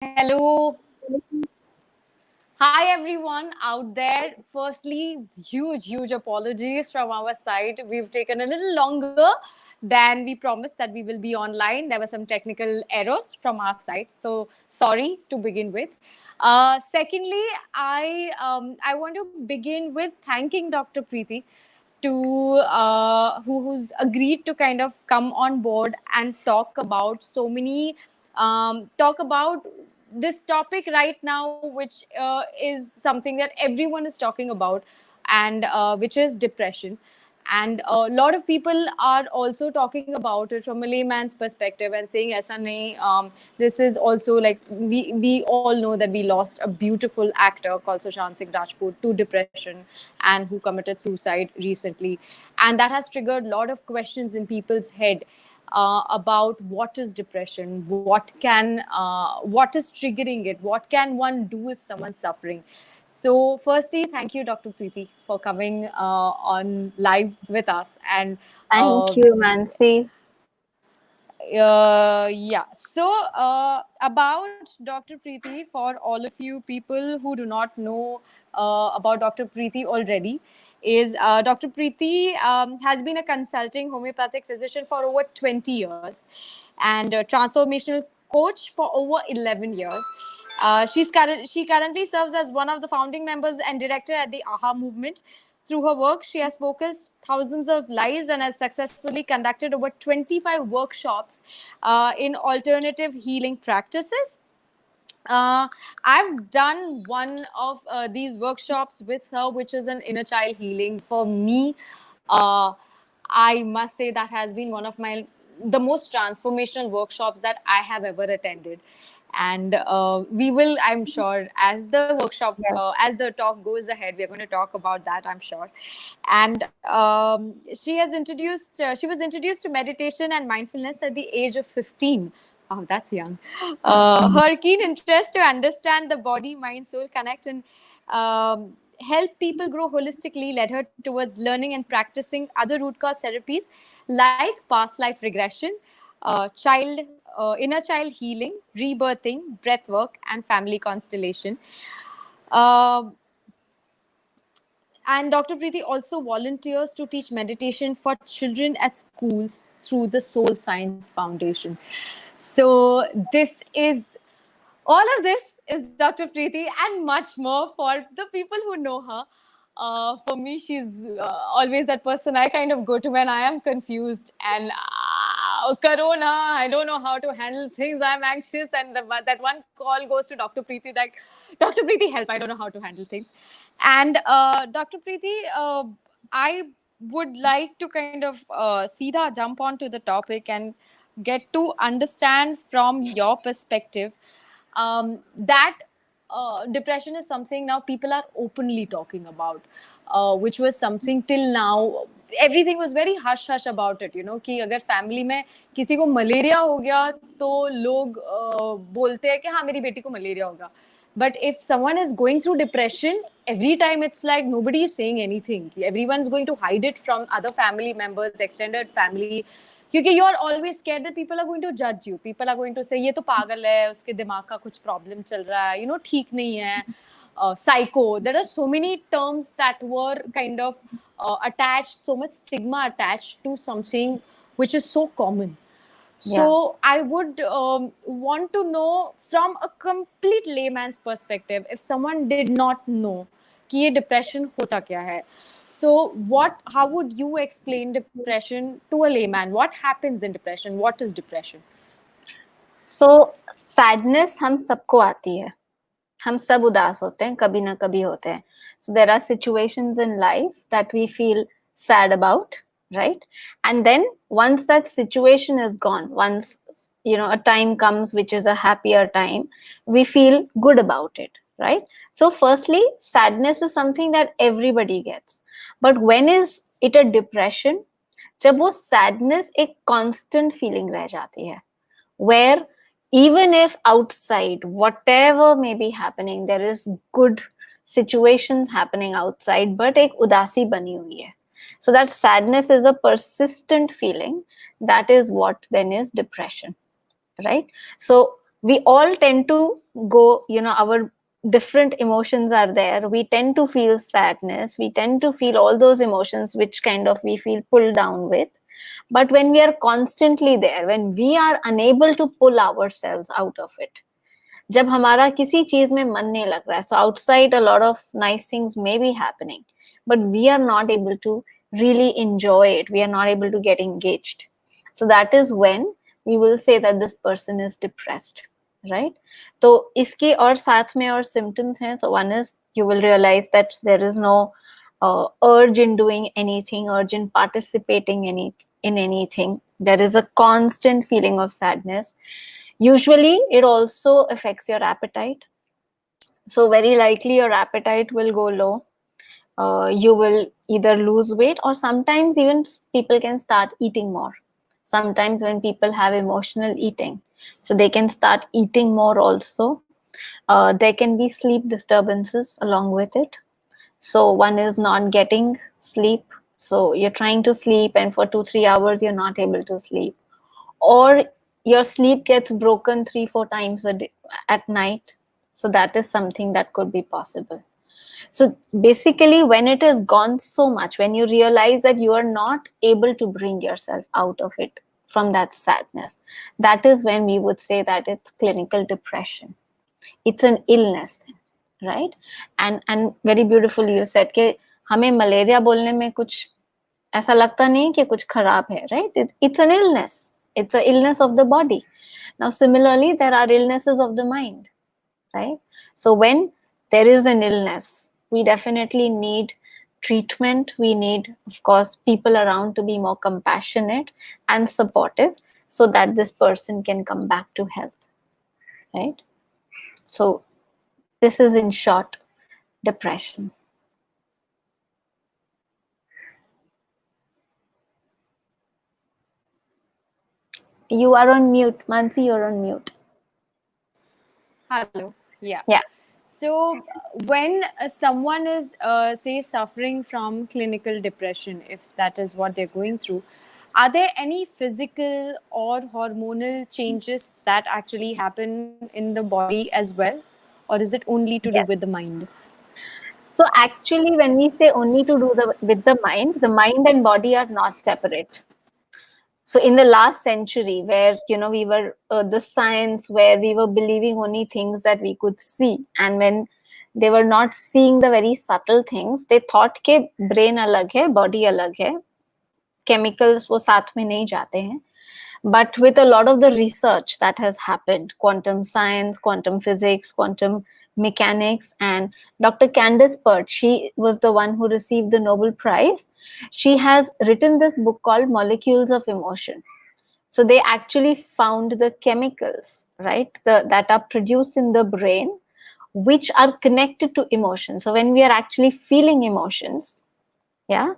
Hello. Hi, everyone out there. Firstly, huge apologies from our side. We've taken a little longer than we promised that we will be online. There were some technical errors from our side. So, sorry to begin with. Secondly, I want to begin with thanking Dr. Preeti who's agreed to kind of come on board and talk about so many talk about this topic right now, which is something that everyone is talking about, and which is depression. And a lot of people are also talking about it from a layman's perspective and saying, "Aisa nahi." This is also like we all know that we lost a beautiful actor called Sushant Singh Rajput to depression, and who committed suicide recently, and that has triggered a lot of questions in people's head about what is depression, what is triggering it, what can one do if someone's suffering. So, firstly, thank you, Dr. Preeti, for coming on live with us. And Thank you, Mansi. yeah, so about Dr. Preeti, for all of you people who do not know about Dr. Preeti already, is Dr. Preeti has been a consulting homeopathic physician for over 20 years and a transformational coach for over 11 years. She currently serves as one of the founding members and director at the AHA movement. Through her work, she has focused thousands of lives and has successfully conducted over 25 workshops in alternative healing practices. uh, I've done one of these workshops with her, which is an inner child healing. For me, uh, I must say that has been one of the most transformational workshops that I have ever attended. And we will, I'm sure, Yes. as the talk goes ahead, we're going to talk about that, I'm sure. And she was introduced to meditation and mindfulness at the age of 15. Oh, that's young. Her keen interest to understand the body, mind, soul connect and help people grow holistically led her towards learning and practicing other root cause therapies like past life regression, inner child healing, rebirthing, breath work, and family constellation. Uh, and Dr. Preeti also volunteers to teach meditation for children at schools through the Soul Science Foundation. So, all of this is Dr. Preeti and much more for the people who know her. For me, she's always that person I kind of go to when I am confused and Corona, I don't know how to handle things. I'm anxious, and that one call goes to Dr. Preeti, like, Dr. Preeti, help! I don't know how to handle things. And Dr. Preeti, I would like to kind of Sida jump onto the topic and get to understand from your perspective that depression is something now people are openly talking about, which was something till now everything was very hush hush about it, कि अगर family में किसी को malaria हो गया तो लोग बोलते हैं कि हाँ मेरी बेटी को मलेरिया होगा. But if someone is going through depression, every time it's like nobody is saying anything. Everyone's going to hide it from other family members, extended family. क्योंकि you are always scared that people are going to judge you. People are going to say ये तो पागल है, उसके दिमाग का कुछ problem चल रहा है, ठीक नहीं है. Psycho. There are so many terms that were kind of attached, so much stigma attached to something which is so common. Yeah. So I would want to know from a complete layman's perspective, if someone did not know कि ये depression होता क्या है. So how would you explain depression to a layman? What happens in depression? What is depression? So sadness हम सबको आती है. हम सब उदास होते हैं, कभी ना कभी होते हैं. So there are situations in life that we feel sad about, right? And then once that situation is gone, once a time comes which is a happier time, we feel good about it, right? So firstly, sadness is something that everybody gets. But when is it a depression? जब वो sadness एक constant feeling रह जाती है, where even if outside whatever may be happening, there is good situations happening outside, but एक उदासी बनी हुई है. So that sadness is a persistent feeling. That is what then is depression, right? So we all tend to go, our different emotions are there. We tend to feel sadness, we tend to feel all those emotions which kind of we feel pulled down with. But when we are constantly there, when we are unable to pull ourselves out of it, जब हमारा किसी चीज में मन नहीं लग रहा है, so outside a lot of nice things may be happening, but we are not able to really enjoy it, we are not able to get engaged. So that is when we will say that this person is depressed, right? तो इसके और साथ में और symptoms हैं. So one is you will realize that there is no urge in doing anything, urge in participating in anything. There is a constant feeling of sadness. Usually, it also affects your appetite. So very likely your appetite will go low. You will either lose weight, or sometimes even people can start eating more. Sometimes when people have emotional eating, so they can start eating more also. There can be sleep disturbances along with it. So one is not getting sleep. So you're trying to sleep, and for 2-3 hours you're not able to sleep, or your sleep gets broken 3-4 times a day at night. So that is something that could be possible. So basically, when it has gone so much, when you realize that you are not able to bring yourself out of it, from that sadness, that is when we would say that it's clinical depression. It's an illness, right? And very beautifully you said कि हमें malaria बोलने में कुछ ऐसा लगता नहीं कि कुछ खराब है, right? It's an illness. It's an illness of the body. Now, similarly, there are illnesses of the mind, right? So when there is an illness, we definitely need treatment. We need, of course, people around to be more compassionate and supportive so that this person can come back to health, right? So this is, in short, depression. You are on mute. Mansi, you're on mute. Hello. Yeah. Yeah. So, when someone is, say, suffering from clinical depression, if that is what they're going through, are there any physical or hormonal changes that actually happen in the body as well? Or is it only to do Yes. with the mind? So actually, when we say only to do with the mind and body are not separate. So in the last century, where we were the science, where we were believing only things that we could see, and when they were not seeing the very subtle things, they thought के brain अलग है, body अलग है, chemicals वो साथ में नहीं जाते हैं. But with a lot of the research that has happened, quantum science, quantum physics, quantum mechanics, and Dr. Candace Pert, she was the one who received the Nobel Prize. She has written this book called Molecules of Emotion. So they actually found the chemicals, right, that are produced in the brain, which are connected to emotions. So when we are actually feeling emotions, yeah,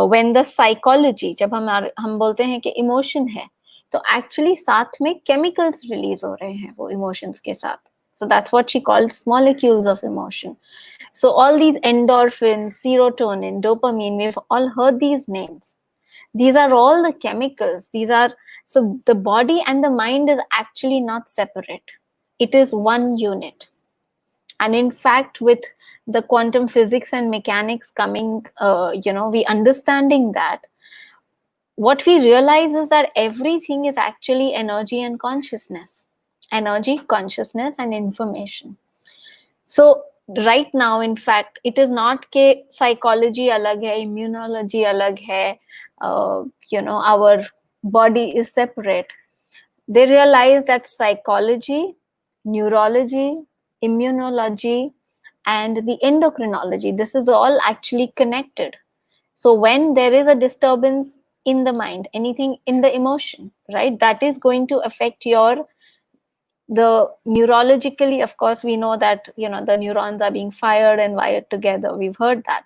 when the psychology, जब हम बोलते हैं कि emotion है, तो actually साथ में chemicals release हो रहे हैं वो emotions के साथ. So that's what she calls molecules of emotion. So all these endorphins, serotonin, dopamine, we've all heard these names. These are all the chemicals. So the body and the mind is actually not separate. It is one unit. And in fact, with the quantum physics and mechanics coming, we understanding that, what we realize is that everything is actually energy and consciousness. Energy, consciousness, and information. So right now, in fact, it is not ke psychology alag hai, immunology alag hai, our body is separate. They realize that psychology, neurology, immunology, and the endocrinology, this is all actually connected. So when there is a disturbance in the mind, anything in the emotion, right, that is going to affect the neurologically. Of course, we know that the neurons are being fired and wired together, we've heard that.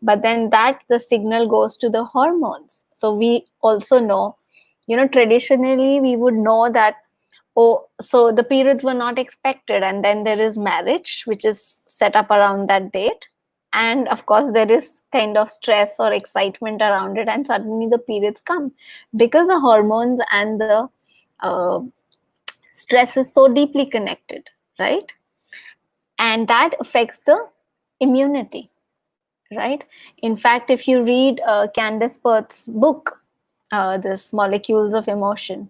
But then that the signal goes to the hormones. So we also know, traditionally we would know that, oh, so the periods were not expected, and then there is marriage which is set up around that date, and of course there is kind of stress or excitement around it, and suddenly the periods come because the hormones and the Stress is so deeply connected, right? And that affects the immunity, right? In fact, if you read Candace Pert's book, this Molecules of Emotion,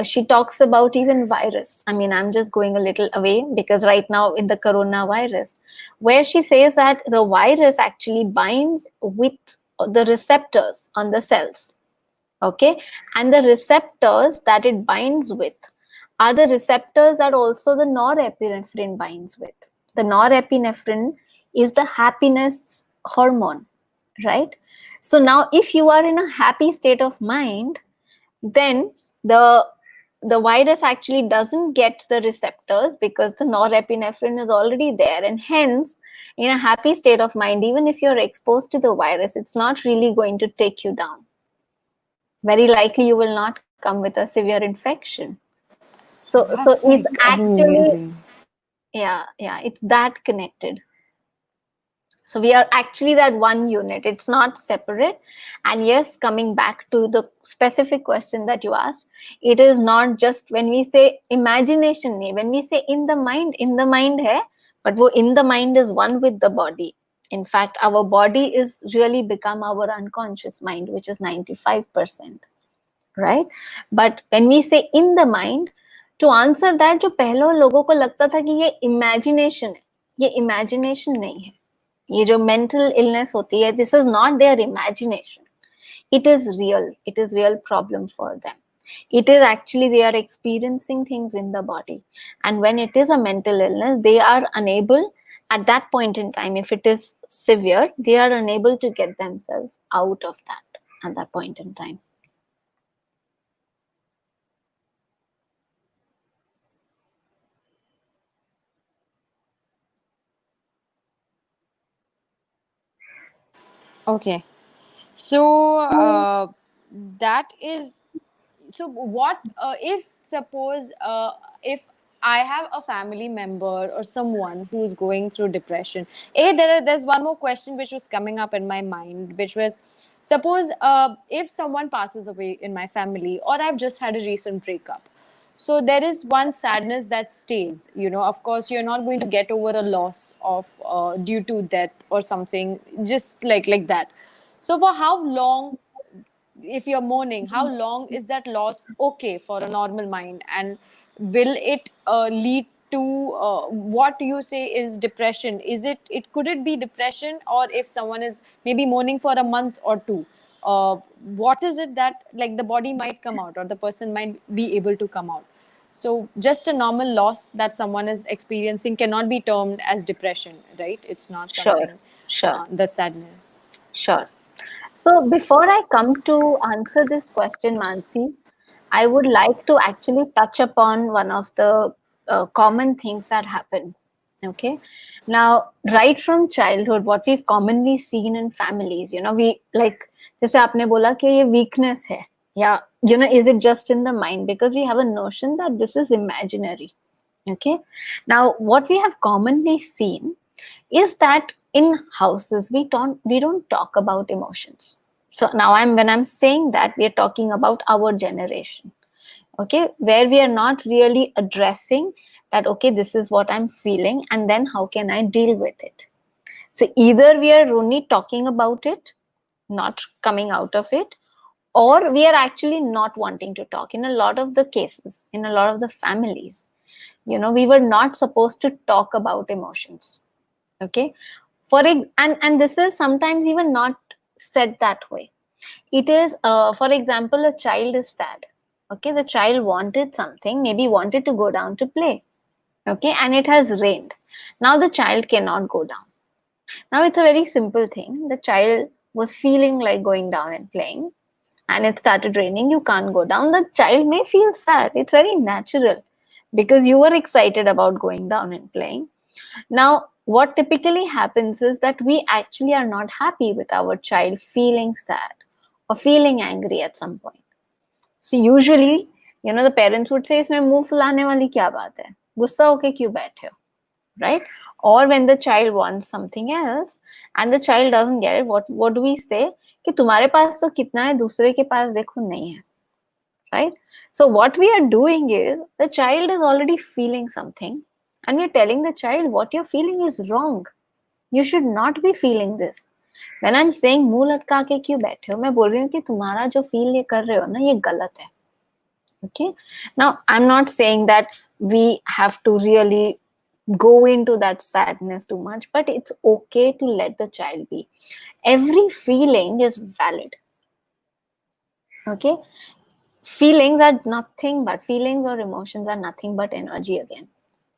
she talks about even virus. I mean, I'm just going a little away because right now in the coronavirus, where she says that the virus actually binds with the receptors on the cells, okay? And the receptors that it binds with are the receptors that also the norepinephrine binds with. The norepinephrine is the happiness hormone, right? So now if you are in a happy state of mind, then the the virus actually doesn't get the receptors because the norepinephrine is already there, and hence in a happy state of mind, even if you're exposed to the virus, it's not really going to take you down. Very likely you will not come with a severe infection. So That's it's like actually, amazing. yeah, it's that connected. So we are actually that one unit. It's not separate. And yes, coming back to the specific question that you asked, it is not just when we say imagination, when we say in the mind hai, but wo in the mind is one with the body. In fact, our body is really become our unconscious mind, which is 95%, right? But when we say in the mind, to answer that, जो पहले लोगों को लगता था कि ये imagination है, ये imagination नहीं है. ये जो mental illness होती है, this is not their imagination. It is real problem for them. It is actually they are experiencing things in the body, and when it is a mental illness, they are unable at that point in time, if it is severe, they are unable to get themselves out of that at that point in time. Okay. So that is, so what if suppose if I have a family member or someone who's going through depression. There's one more question which was coming up in my mind, which was, suppose if someone passes away in my family, or I've just had a recent breakup. So there is one sadness that stays. Of course, you're not going to get over a loss of due to death or something, just like that. So for how long, if you're mourning, how long is that loss okay for a normal mind? And will it lead to what you say is depression? Could it be depression? Or if someone is maybe mourning for a month or two, what is it that, like, the body might come out, or the person might be able to come out? So just a normal loss that someone is experiencing cannot be termed as depression, right? It's not Sure, something sure, that's sadness. sure. So before I come to answer this question, Mansi, I would like to actually touch upon one of the common things that happens. Okay. Now, right from childhood, what we've commonly seen in families, we like, जैसे आपने बोला कि ये weakness है, yeah, is it just in the mind? Because we have a notion that this is imaginary. Okay. Now, what we have commonly seen is that in houses we don't talk about emotions. So now when I'm saying that, we are talking about our generation, okay, where we are not really addressing that, okay, this is what I'm feeling, and then how can I deal with it. So either we are only talking about it, not coming out of it, or we are actually not wanting to talk. In a lot of the cases, in a lot of the families, we were not supposed to talk about emotions. Okay. And this is sometimes even not said that way. It is, for example, a child is sad. Okay, the child wanted something, maybe wanted to go down to play. Okay, and it has rained. Now the child cannot go down. Now it's a very simple thing. The child was feeling like going down and playing, and it started raining. You can't go down. The child may feel sad. It's very natural because you were excited about going down and playing. Now, what typically happens is that we actually are not happy with our child feeling sad or feeling angry at some point. So usually, the parents would say, इसमें मुंह फुलाने वाली क्या बात है? गुस्सा होके क्यों बैठे हो? Right? Or when the child wants something else and the child doesn't get it, what do we say? कि तुम्हारे पास तो कितना है, दूसरे के पास देखो नहीं है. Right? So what we are doing is the child is already feeling something, and we're telling the child what you're feeling is wrong. You should not be feeling this. When I'm saying मुंह लटका के क्यों बैठे हो, मैं बोल रही हूँ कि तुम्हारा जो फील ये कर रहे हो ना, ये गलत है. Okay. Now I'm not saying that we have to really go into that sadness too much, but it's okay to let the child be. Every feeling is valid. Okay. Feelings are nothing but feelings or emotions are nothing but energy again.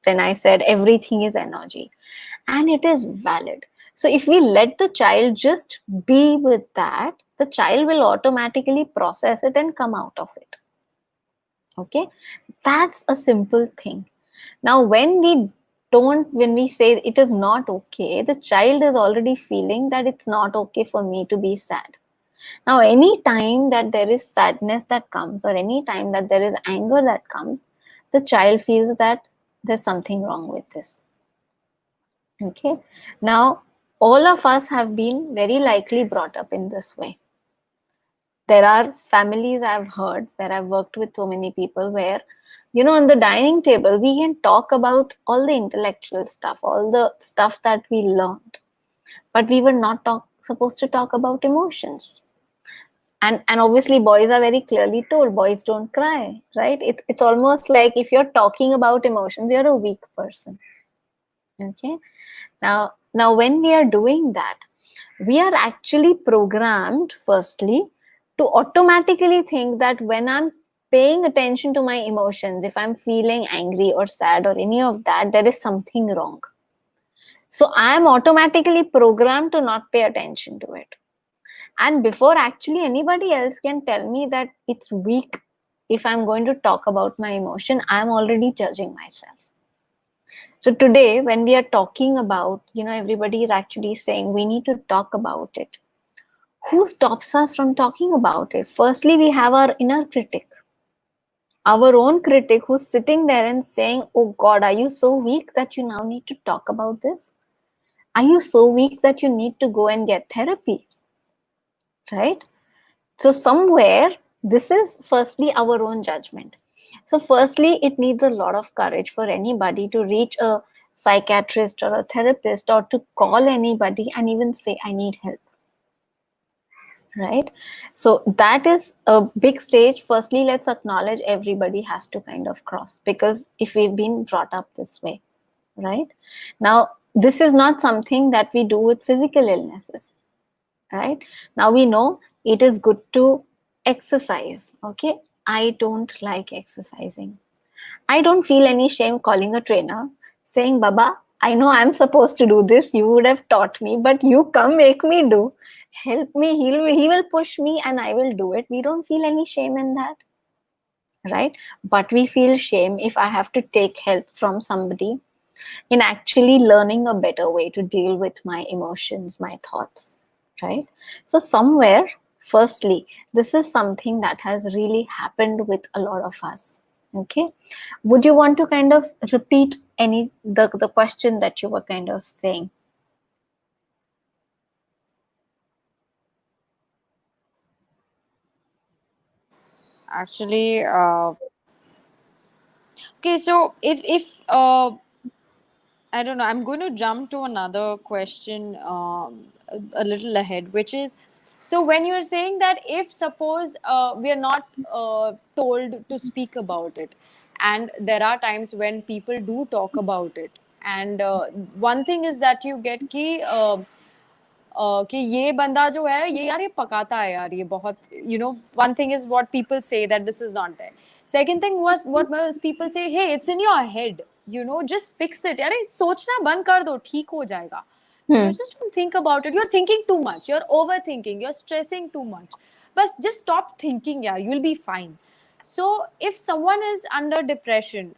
When I said everything is energy, and it is valid. So if we let the child just be with that, the child will automatically process it and come out of it. Okay, that's a simple thing. Now when we say it is not okay, the child is already feeling that it's not okay for me to be sad. Now, any time that there is sadness that comes, or any time that there is anger that comes, the child feels that there's something wrong with this. Okay. Now, all of us have been very likely brought up in this way. There are families I've heard where I've worked with so many people where, on the dining table, we can talk about all the intellectual stuff, all the stuff that we learned, but we were not supposed to talk about emotions. And obviously boys are very clearly told boys don't cry, right? It's almost like if you're talking about emotions, you're a weak person. Okay. Now when we are doing that, we are actually programmed firstly to automatically think that when I'm paying attention to my emotions, if I'm feeling angry or sad or any of that, there is something wrong. So I am automatically programmed to not pay attention to it. And before actually anybody else can tell me that it's weak if I'm going to talk about my emotion, I'm already judging myself. So today, when we are talking about, everybody is actually saying we need to talk about it. Who stops us from talking about it? Firstly, we have our inner critic, our own critic who's sitting there and saying, oh God, are you so weak that you now need to talk about this? Are you so weak that you need to go and get therapy? Right? So somewhere, this is firstly our own judgment. So firstly, it needs a lot of courage for anybody to reach a psychiatrist or a therapist or to call anybody and even say, I need help. Right? So that is a big stage. Firstly, let's acknowledge everybody has to kind of cross, because if we've been brought up this way, right? Now, this is not something that we do with physical illnesses. Right? Now we know it is good to exercise. Okay. I don't like exercising. I don't feel any shame calling a trainer saying, Baba, I know I'm supposed to do this. You would have taught me, but you come make me do. Help me. He will push me and I will do it. We don't feel any shame in that. Right? But we feel shame if I have to take help from somebody in actually learning a better way to deal with my emotions, my thoughts. Right? So somewhere, firstly, this is something that has really happened with a lot of us. Okay. Would you want to kind of repeat the question that you were kind of saying? Actually, okay, so if I don't know, I'm going to jump to another question a little ahead, which is, so when you're saying that if suppose we are not told to speak about it, and there are times when people do talk about it, and one thing is that you get कि ये बंदा जो है ये पकाता है यार ये बहुत one thing is what people say that this is not there. Second thing was what people say, hey, it's in your head, just fix it यार सोचना बंद कर दो ठीक हो जाएगा. Just don't think about it. You're thinking too much. You're overthinking. You're stressing too much. But just stop thinking, yeah, you'll be fine. So, if someone is under depression,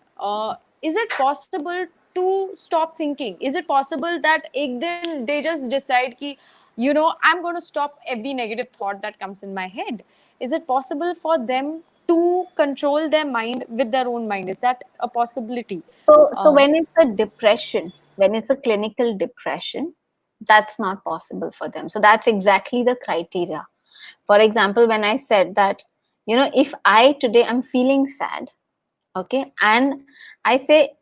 is it possible to stop thinking? Is it possible that ek din they just decide ki, I'm going to stop every negative thought that comes in my head? Is it possible for them to control their mind with their own mind? Is that a possibility? So when it's a depression, when it's a clinical depression, that's not possible for them. So that's exactly the criteria. For example, when I said that If I today I'm feeling sad, okay, and I say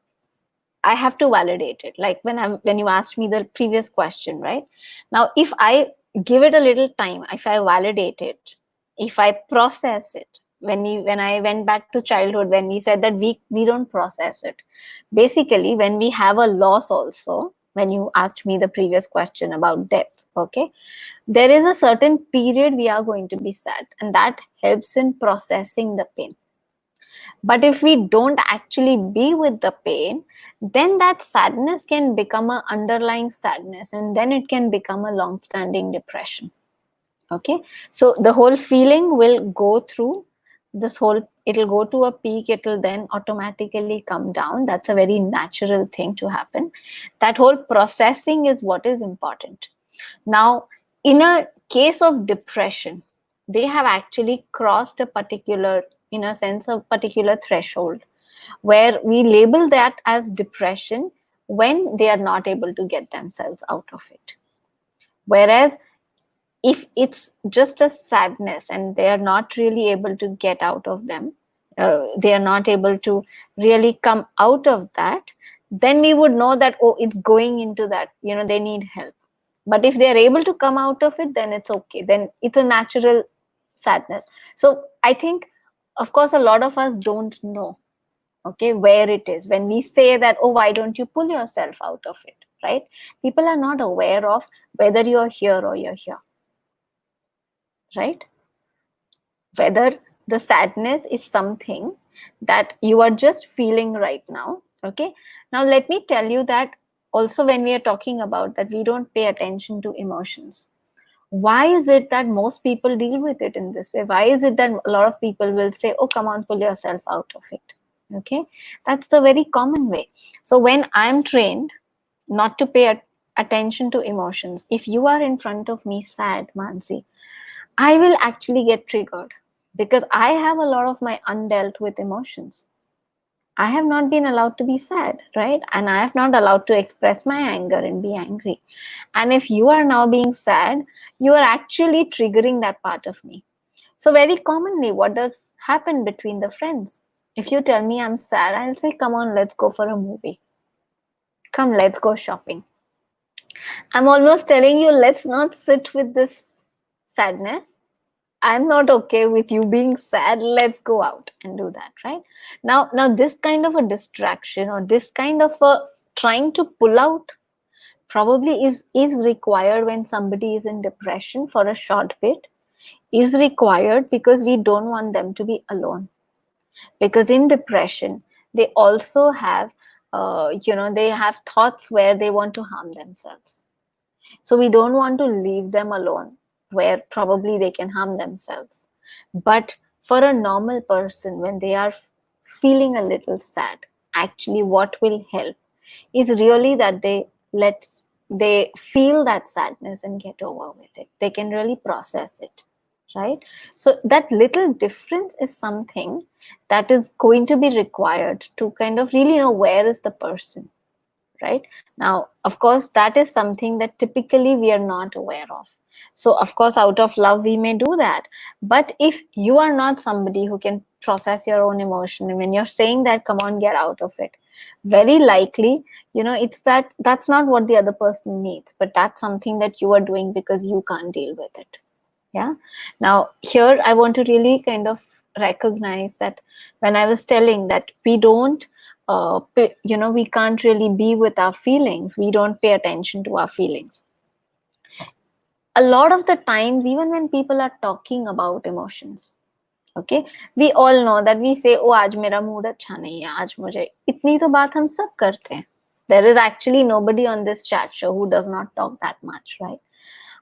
I have to validate it. Like when you asked me the previous question, right? Now, if I give it a little time, if I validate it, if I process it, when I went back to childhood, when we said that we don't process it. Basically, when we have a loss also, when you asked me the previous question about death, okay, there is a certain period we are going to be sad, and that helps in processing the pain. But if we don't actually be with the pain, then that sadness can become an underlying sadness, and then it can become a long standing depression. Okay, so the whole feeling will go through this whole, it'll go to a peak, it'll then automatically come down. That's a very natural thing to happen. That whole processing is what is important. Now, in a case of depression, they have actually crossed a particular, in a sense, a particular threshold where we label that as depression when they are not able to get themselves out of it. Whereas if it's just a sadness and they are not really able to get out of them, they are not able to really come out of that, then we would know that, oh, it's going into that, they need help. But if they are able to come out of it, then it's okay, then it's a natural sadness. So I think, of course, a lot of us don't know, okay, where it is. When we say that, oh, why don't you pull yourself out of it, right? People are not aware of whether you're here or you're here, right? Whether the sadness is something that you are just feeling right now. Okay, now let me tell you that also, when we are talking about that we don't pay attention to emotions, why is it that most people deal with it in this way? Why is it that a lot of people will say, oh, come on, pull yourself out of it? Okay, that's the very common way. So when I'm trained not to pay attention to emotions, if you are in front of me sad, Mansi, I will actually get triggered because I have a lot of my undealt with emotions. I have not been allowed to be sad, right? And I have not allowed to express my anger and be angry. And if you are now being sad, you are actually triggering that part of me. So, very commonly, what does happen between the friends? If you tell me I'm sad, I'll say, come on, let's go for a movie. Come, let's go shopping. I'm almost telling you, let's not sit with this sadness. I'm not okay with you being sad. Let's go out and do that, right? Now this kind of a distraction or this kind of a trying to pull out probably is required when somebody is in depression for a short bit, is required because we don't want them to be alone. Because in depression, they also have, they have thoughts where they want to harm themselves. So we don't want to leave them alone where probably they can harm themselves. But for a normal person, when they are feeling a little sad, actually what will help is really that they feel that sadness and get over with it. They can really process it, right? So that little difference is something that is going to be required to kind of really know where is the person, right? Now, of course, that is something that typically we are not aware of. So, of course, out of love, we may do that. But if you are not somebody who can process your own emotion, and when you're saying that, come on, get out of it, very likely, it's that's not what the other person needs, but that's something that you are doing because you can't deal with it. Yeah. Now, here I want to really kind of recognize that when I was telling that we don't we can't really be with our feelings, we don't pay attention to our feelings. A lot of the times, even when people are talking about emotions, okay, we all know that we say, oh, आज मेरा mood अच्छा नहीं है, आज मुझे, इतनी तो बात हम सब करते हैं. There is actually nobody on this chat show who does not talk that much, right?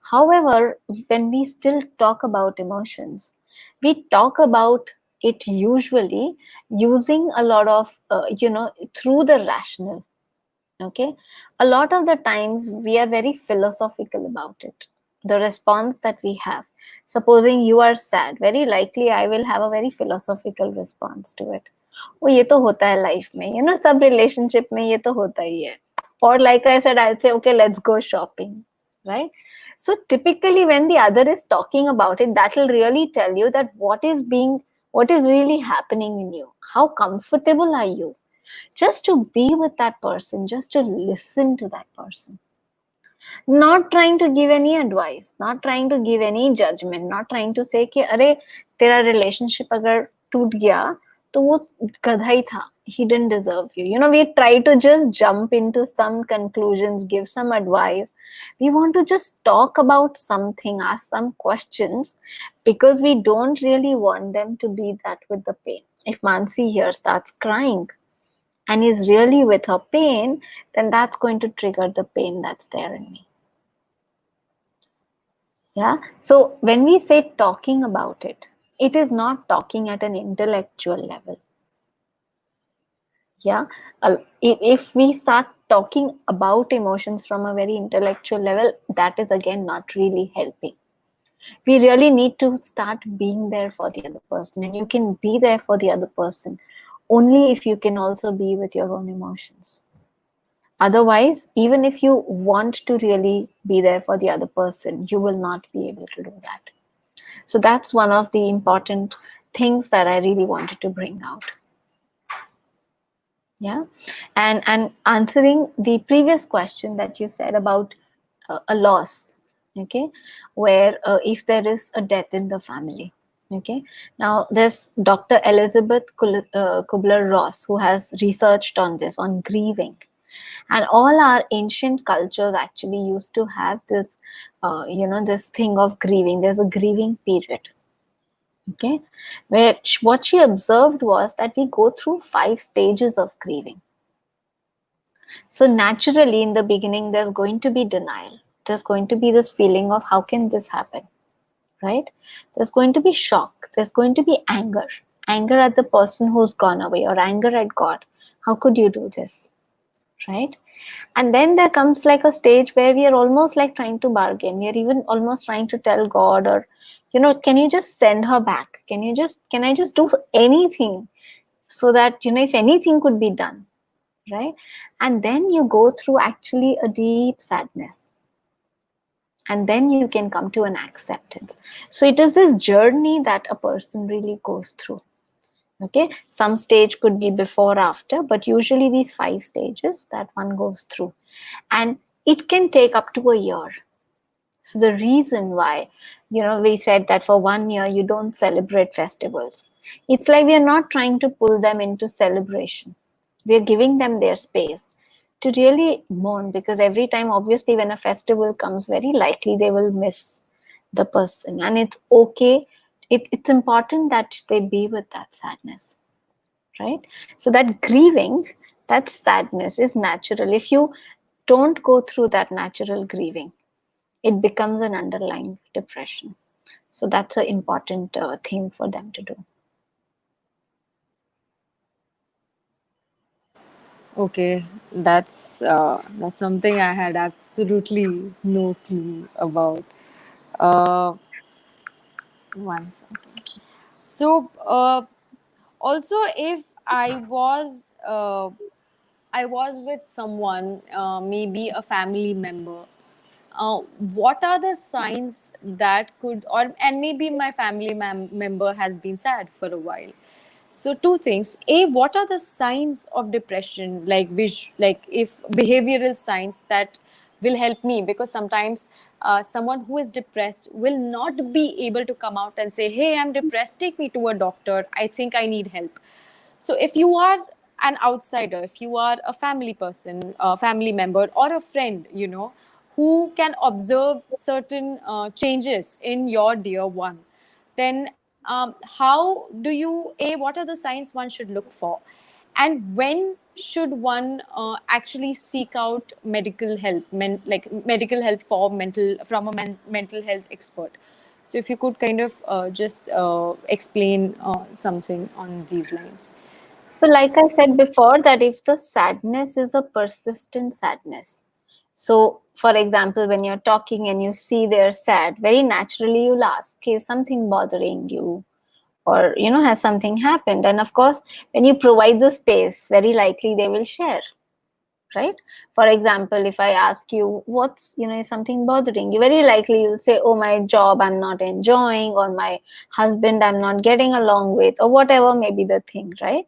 However, when we still talk about emotions, we talk about it usually using a lot of, through the rational. Okay. A lot of the times we are very philosophical about it. The response that we have. Supposing you are sad, very likely I will have a very philosophical response to it. Oh, ये तो होता है life में, सब relationship में ये तो होता ही है. Or like I said, I'll say, okay, let's go shopping, right? So typically when the other is talking about it, that will really tell you that what is being What is really happening in you? How comfortable are you? Just to be with that person, just to listen to that person. Not trying to give any advice, not trying to give any judgment, not trying to say कि अरे तेरा relationship अगर टूट गया तो वो गधा ही था, he didn't deserve you. You know, we try to just jump into some conclusions, give some advice. We want to just talk about something, ask some questions, because we don't really want them to be that with the pain. If Mansi here starts crying and is really with her pain, then that's going to trigger the pain that's there in me. Yeah. So when we say talking about it is not talking at an intellectual level. Yeah. If we start talking about emotions from a very intellectual level, that is again not really helping. We really need to start being there for the other person, and you can be there for the other person only if you can also be with your own emotions. Otherwise, even if you want to really be there for the other person, you will not be able to do that. So that's one of the important things that I really wanted to bring out. Yeah. And answering the previous question that you said about a loss, okay, where if there is a death in the family, okay. Now there's Dr. Elizabeth Kubler-Ross who has researched on this, on grieving. And all our ancient cultures actually used to have this, this thing of grieving. There's a grieving period. Okay, where what she observed was that we go through 5 stages of grieving. So naturally, in the beginning, there's going to be denial. There's going to be this feeling of how can this happen, right? There's going to be shock. There's going to be anger, anger at the person who's gone away, or anger at God. How could you do this, right? And then there comes like a stage where we are almost like trying to bargain. We are even almost trying to tell God, or, can you just send her back? Can I just do anything so that, if anything could be done, right? And then you go through actually a deep sadness. And then you can come to an acceptance. So it is this journey that a person really goes through. Okay, some stage could be before, after, but usually these 5 stages that one goes through, and it can take up to a year. So the reason why, we said that for 1 year you don't celebrate festivals, it's like we are not trying to pull them into celebration. We are giving them their space to really mourn, because every time, obviously, when a festival comes, very likely they will miss the person, and it's okay. It's important that they be with that sadness, right? So that grieving, that sadness is natural. If you don't go through that natural grieving, it becomes an underlying depression. So that's an important thing for them to do. Okay, that's something I had absolutely no clue about. Uh, One second. So, also, if I was with someone, maybe a family member, what are the signs that could, or and maybe my family member has been sad for a while. So two things: a, what are the signs of depression, like which, like if behavioral signs that will help me, because sometimes someone who is depressed will not be able to come out and say, hey, I'm depressed, take me to a doctor, I think I need help. So if you are an outsider, if you are a family person, a family member, or a friend, who can observe certain changes in your dear one, then how do you, a, what are the signs one should look for, and when should one actually seek out medical help, like medical help for from a mental health expert? So if you could kind of just explain something on these lines. So, like I said before, that if the sadness is a persistent sadness, so for example, when you're talking and you see they're sad, very naturally you'll ask, is something bothering you? Or, has something happened? And of course, when you provide the space, very likely they will share. right? For example, if I ask you what's, is something bothering you, very likely you'll say, oh, my job I'm not enjoying, or my husband I'm not getting along with, or whatever may be the thing, right?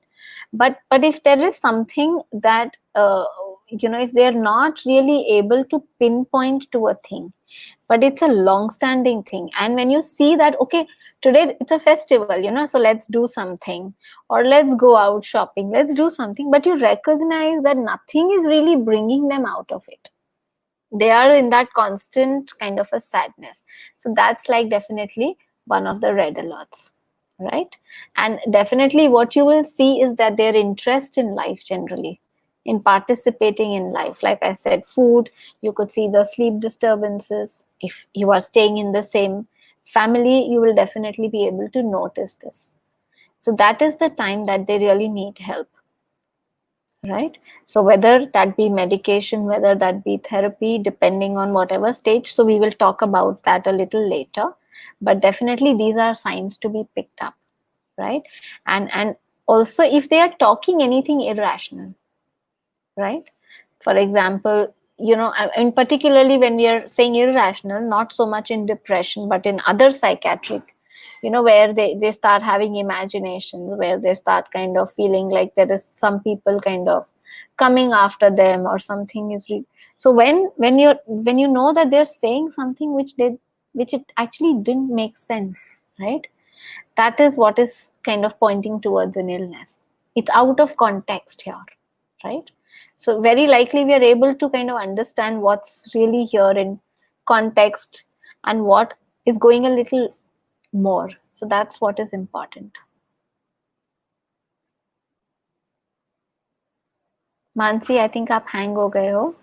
But if there is something that if they're not really able to pinpoint to a thing, but it's a long standing thing, and when you see that, okay, today it's a festival, so let's do something, or let's go out shopping, let's do something, but you recognize that nothing is really bringing them out of it. They are in that constant kind of a sadness. So that's like definitely one of the red alerts, right? And definitely what you will see is that their interest in life, generally in participating in life, like I said, food, you could see the sleep disturbances. If you are staying in the same family, you will definitely be able to notice this. So that is the time that they really need help, right? So whether that be medication, whether that be therapy, depending on whatever stage, so we will talk about that a little later, but definitely these are signs to be picked up, right? And also, if they are talking anything irrational, right? For example, and particularly when we are saying irrational, not so much in depression, but in other psychiatric, where they start having imaginations, where they start kind of feeling like there is some people kind of coming after them, or something is so when you know that they're saying something which it actually didn't make sense, right? That is what is kind of pointing towards an illness. It's out of context here, right? So very likely we are able to kind of understand what's really here in context, and what is going a little more. So that's what is important. Mansi, I think आप hang हो गए हो.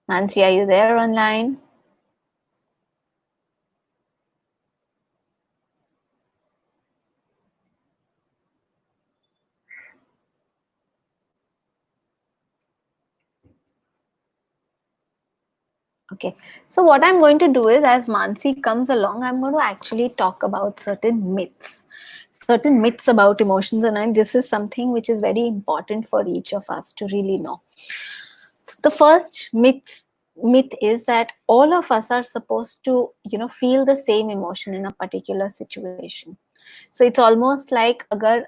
Mansi, are you there online? Okay, so what I'm going to do is, as Mansi comes along, I'm going to actually talk about certain myths about emotions, and this is something which is very important for each of us to really know. The first myth is that all of us are supposed to, feel the same emotion in a particular situation. So it's almost like, agar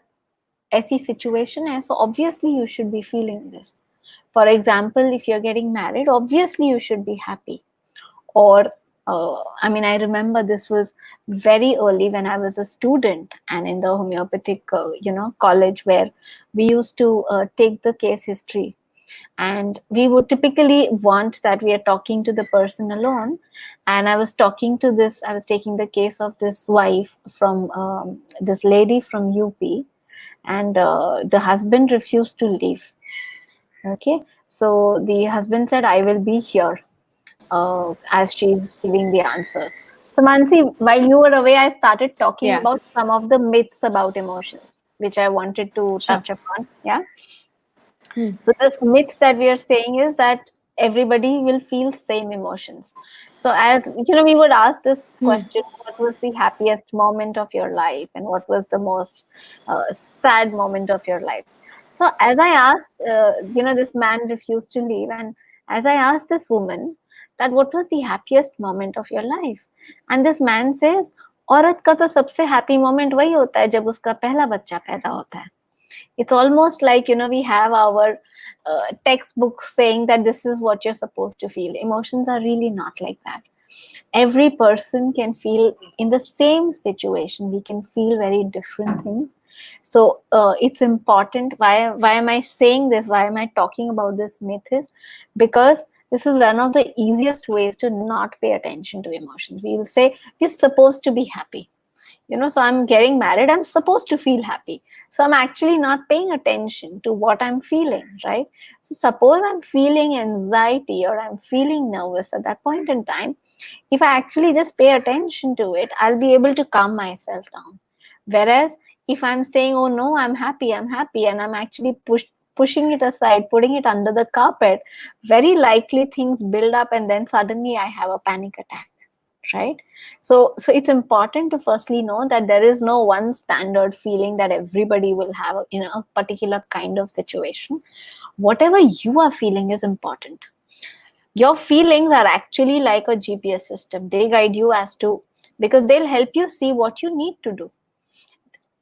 ऐसी situation hai, so obviously you should be feeling this. For example, if you're getting married, obviously you should be happy. Or I remember this was very early when I was a student, and in the homeopathic college, where we used to take the case history, and we would typically want that we are talking to the person alone. And I was taking the case of this wife from this lady from UP, and the husband refused to leave. Okay, so the husband said, I will be here as she's giving the answers. So Mansi, while you were away, I started talking Yeah, about some of the myths about emotions, which I wanted to sure. touch upon. Yeah. Hmm. So this myth that we are saying is that everybody will feel same emotions. So as we would ask this Hmm. question, what was the happiest moment of your life, and what was the most sad moment of your life? So as I asked, this man refused to leave, and as I asked this woman that what was the happiest moment of your life, and this man says, औरत का तो सबसे happy moment वही होता है जब उसका पहला बच्चा पैदा होता है. It's almost like we have our textbooks saying that this is what you're supposed to feel. Emotions are really not like that. Every person can feel in the same situation, we can feel very different things. So it's important. Why am I saying this, why am I talking about this myth, is because this is one of the easiest ways to not pay attention to emotions. We will say you're supposed to be happy, so I'm getting married, I'm supposed to feel happy, so I'm actually not paying attention to what I'm feeling, right? So suppose I'm feeling anxiety, or I'm feeling nervous at that point in time, if I actually just pay attention to it, I'll be able to calm myself down. Whereas if I'm saying, oh no, I'm happy, and I'm actually pushing it aside, putting it under the carpet, very likely things build up, and then suddenly I have a panic attack, right? So it's important to firstly know that there is no one standard feeling that everybody will have in a particular kind of situation. Whatever you are feeling is important. Your feelings are actually like a GPS system. They guide you as to, because they'll help you see what you need to do.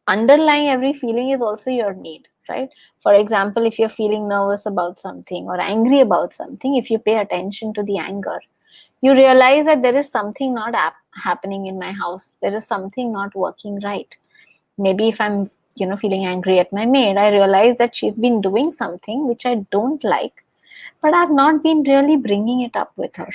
Underlying every feeling is also your need, right? For example, if you're feeling nervous about something or angry about something, if you pay attention to the anger, you realize that there is something not happening in my house. There is something not working right. Maybe if I'm, feeling angry at my maid, I realize that she's been doing something which I don't like, but I've not been really bringing it up with her.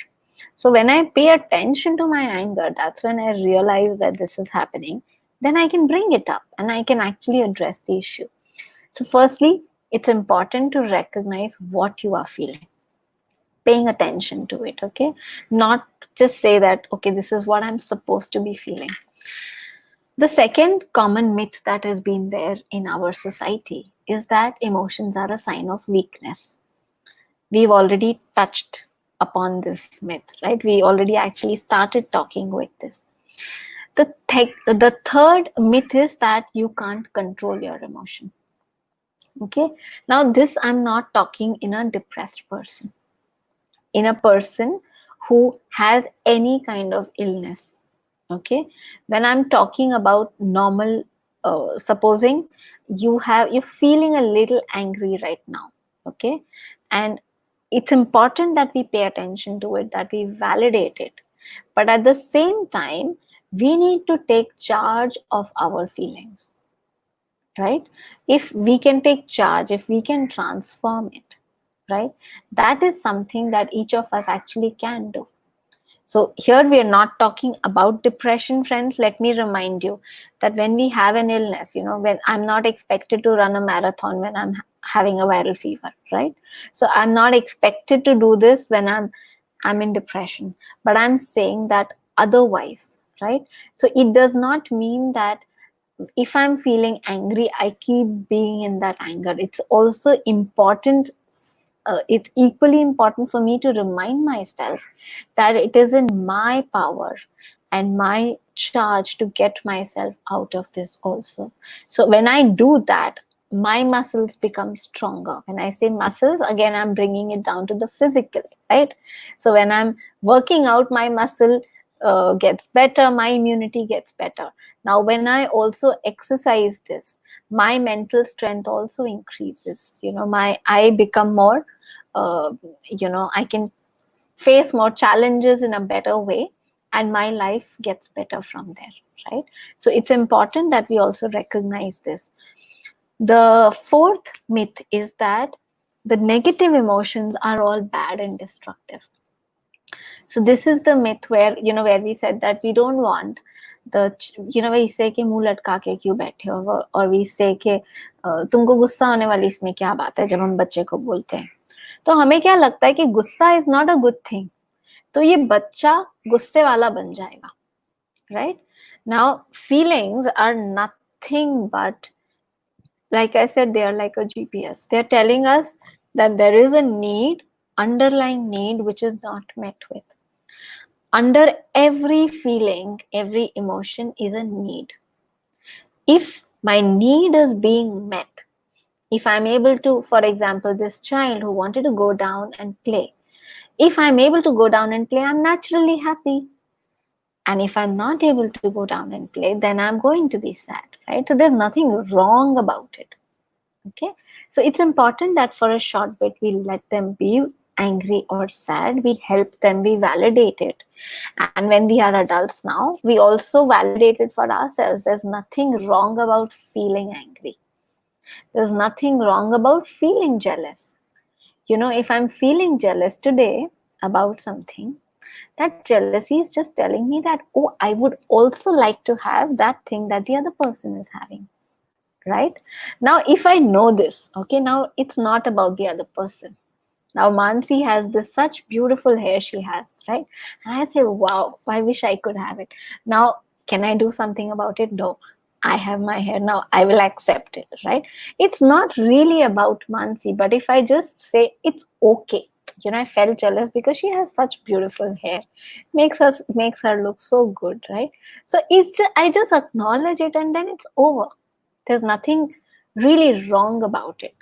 So when I pay attention to my anger, that's when I realize that this is happening. Then I can bring it up and I can actually address the issue. So firstly, it's important to recognize what you are feeling, paying attention to it, okay? Not just say that, okay, this is what I'm supposed to be feeling. The second common myth that has been there in our society is that emotions are a sign of weakness. We've already touched upon this myth, right? We already actually started talking with this. The third myth is that you can't control your emotion. Okay. Now, this I'm not talking in a depressed person, in a person who has any kind of illness. Okay. When I'm talking about normal, supposing you're feeling a little angry right now. Okay. And it's important that we pay attention to it, that we validate it. But at the same time, we need to take charge of our feelings, right? If we can take charge, if we can transform it, right? That is something that each of us actually can do. So here we are not talking about depression, friends. Let me remind you that when we have an illness, when I'm not expected to run a marathon when I'm having a viral fever, right? So I'm not expected to do this when I'm in depression, but I'm saying that otherwise, right? So it does not mean that if I'm feeling angry, I keep being in that anger. It's also important, it's equally important for me to remind myself that it is in my power and my charge to get myself out of this also. So when I do that, my muscles become stronger. When I say muscles, again, I'm bringing it down to the physical, right? So when I'm working out, my muscle gets better, my immunity gets better. Now, when I also exercise this, my mental strength also increases. I become more, I can face more challenges in a better way, and my life gets better from there, right? So it's important that we also recognize this. The fourth myth is that the negative emotions are all bad and destructive. So this is the myth where we said that we don't want we say कि मुंह लटका के क्यों बैठे हो, और we say कि तुमको गुस्सा होने वाली इसमें क्या बात है, जब हम बच्चे को बोलते हैं तो हमें क्या लगता है कि गुस्सा is not a good thing, तो ये बच्चा गुस्से वाला बन जाएगा, right? Now feelings are nothing but, like I said, they are like a GPS. They are telling us that there is a need, underlying need, which is not met with. Under every feeling, every emotion is a need. If my need is being met, if I'm able to, for example, this child who wanted to go down and play, if I'm able to go down and play, I'm naturally happy. And if I'm not able to go down and play, then I'm going to be sad, right? So there's nothing wrong about it. Okay, so it's important that for a short bit we let them be angry or sad, we help them, we validate it. And when we are adults now, we also validate it for ourselves. There's nothing wrong about feeling angry. There's nothing wrong about feeling jealous. If I'm feeling jealous today about something, that jealousy is just telling me that, oh, I would also like to have that thing that the other person is having. Right? Now, if I know this, okay, now it's not about the other person. Now, Mansi has this such beautiful hair she has, right? And I say, wow, I wish I could have it. Now, can I do something about it? No. I have my hair now. I will accept it, right? It's not really about Mansi, but if I just say it's okay, I felt jealous because she has such beautiful hair. Makes her look so good, right? So I just acknowledge it and then it's over. There's nothing really wrong about it.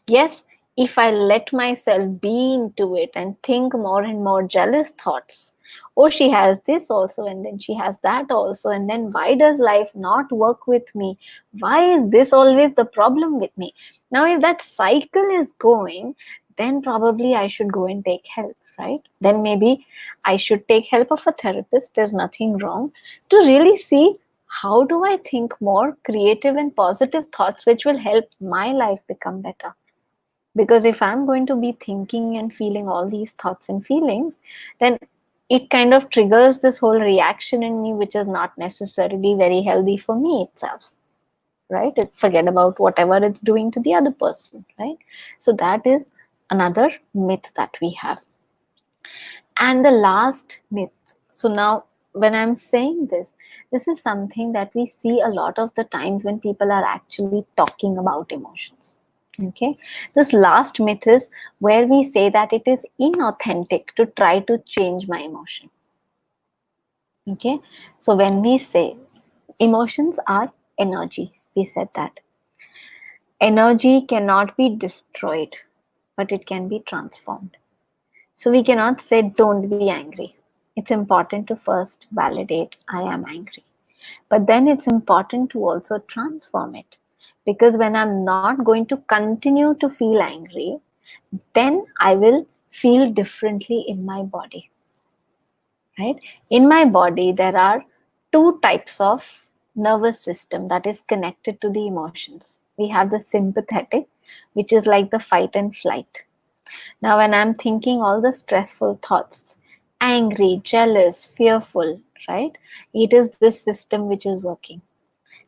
Yes, if I let myself be into it and think more and more jealous thoughts, oh, she has this also, and then she has that also, and then why does life not work with me? Why is this always the problem with me? Now, if that cycle is going, then probably I should go and take help, right? Then maybe I should take help of a therapist. There's nothing wrong to really see how do I think more creative and positive thoughts which will help my life become better. Because if I'm going to be thinking and feeling all these thoughts and feelings, then it kind of triggers this whole reaction in me, which is not necessarily very healthy for me itself, right? Forget about whatever it's doing to the other person, right? So that is another myth that we have. And the last myth. So now, when I'm saying this is something that we see a lot of the times when people are actually talking about emotions. Okay. This last myth is where we say that it is inauthentic to try to change my emotion. Okay. So when we say emotions are energy, we said that energy cannot be destroyed, but it can be transformed. So we cannot say, don't be angry. It's important to first validate, I am angry. But then it's important to also transform it. Because when I'm not going to continue to feel angry, then I will feel differently in my body. Right? In my body, there are two types of nervous system that is connected to the emotions. We have the sympathetic, which is like the fight and flight. Now, when I'm thinking all the stressful thoughts, angry, jealous, fearful, right? It is this system which is working.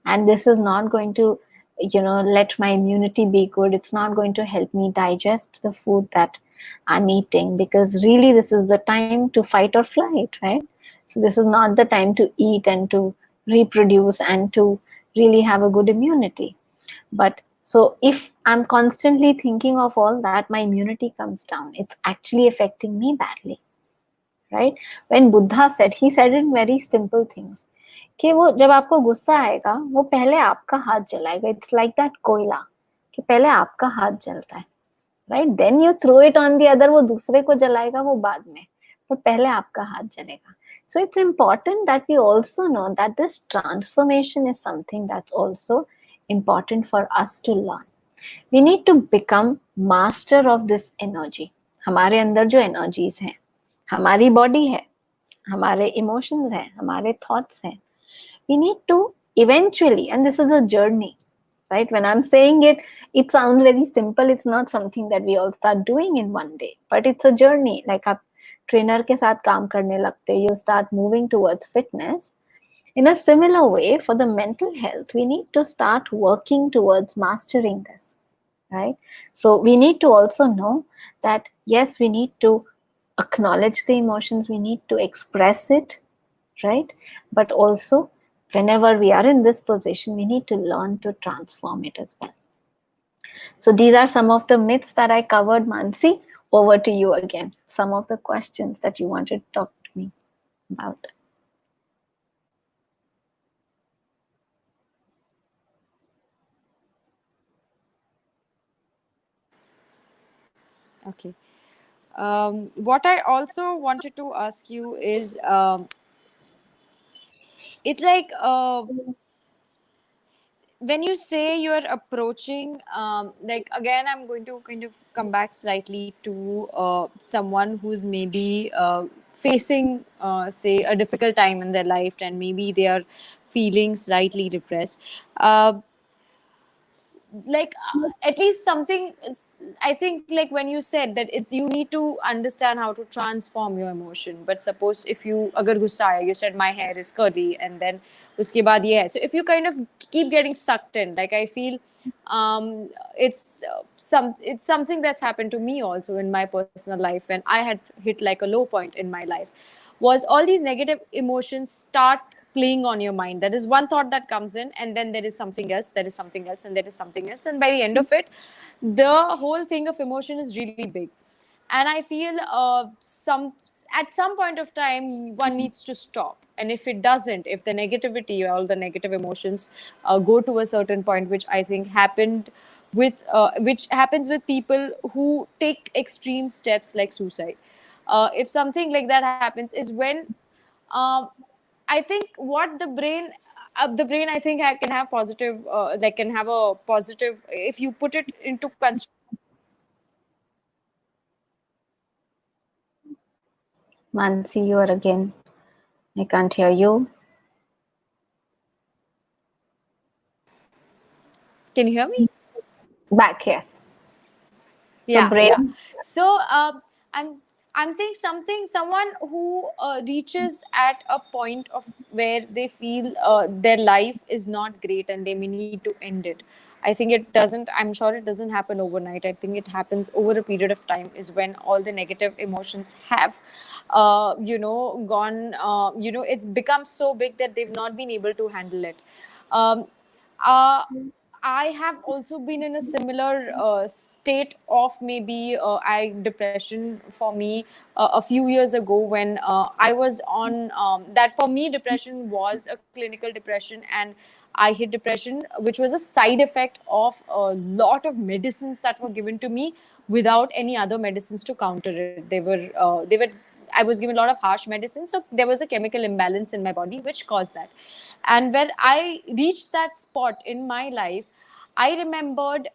And this is not going to, let my immunity be good. It's not going to help me digest the food that I'm eating, because really this is the time to fight or flight, right? So this is not the time to eat and to reproduce and to really have a good immunity. But so if I'm constantly thinking of all that, my immunity comes down. It's actually affecting me badly, right? When Buddha said, he said in very simple things, कि वो जब आपको गुस्सा आएगा वो पहले आपका हाथ जलाएगा. It's like that कोयला कि पहले आपका हाथ जलता है, right? Then you throw it on the other, वो दूसरे को जलाएगा वो बाद में, पर पहले आपका हाथ जलेगा. So it's important that we also know that this transformation is something that's also important for us to learn. We need to become master of this energy. हमारे अंदर जो energies हैं, हमारी body है, हमारे emotions हैं, हमारे thoughts हैं. We need to eventually, and this is a journey, right? When I'm saying it, it sounds very simple. It's not something that we all start doing in one day, but it's a journey. Like आप trainer के साथ काम करने लगते, you start moving towards fitness. In a similar way, for the mental health, we need to start working towards mastering this, right? So we need to also know that, yes, we need to acknowledge the emotions, we need to express it, right? But also, whenever we are in this position, we need to learn to transform it as well. So these are some of the myths that I covered. Mansi, over to you again. Some of the questions that you wanted to talk to me about. Okay. What I also wanted to ask you is, it's like, when you say you're approaching, like, again, I'm going to kind of come back slightly to someone who's maybe facing, say, a difficult time in their life, and maybe they are feeling slightly depressed. Like, at least something I think, like, when you said that it's, you need to understand how to transform your emotion. But suppose if you agar gussa aaya, you said my hair is curly, and then uske baad ye hai. So if you kind of keep getting sucked in, like, I feel it's something that's happened to me also in my personal life, when I had hit like a low point in my life, was all these negative emotions start playing on your mind. That is one thought that comes in, and then there is something else, there is something else, and there is something else, and by the end of it, the whole thing of emotion is really big. And I feel some at some point of time one needs to stop. And if it doesn't, if the negativity, all the negative emotions go to a certain point, which I think happened with which happens with people who take extreme steps like suicide, if something like that happens, is when um, I think what the brain I think can have positive, like can have a positive, if you put it into constructive ways, it can have a Mansi, you are again. I can't hear you. can you hear me? Back, yes. So Yeah, yeah. brain. So I'm saying something. Someone who reaches at a point of where they feel their life is not great and they may need to end it. I think it doesn't. I'm sure it doesn't happen overnight. I think it happens over a period of time. Is when all the negative emotions have, gone. It's become so big that they've not been able to handle it. Um, uh, I have also been in a similar state of maybe I depression for me a few years ago when I was on that. For me, depression was a clinical depression, and I hit depression, which was a side effect of a lot of medicines that were given to me without any other medicines to counter it. They were I was given a lot of harsh medicine. So there was a chemical imbalance in my body which caused that. And when I reached that spot in my life, I remembered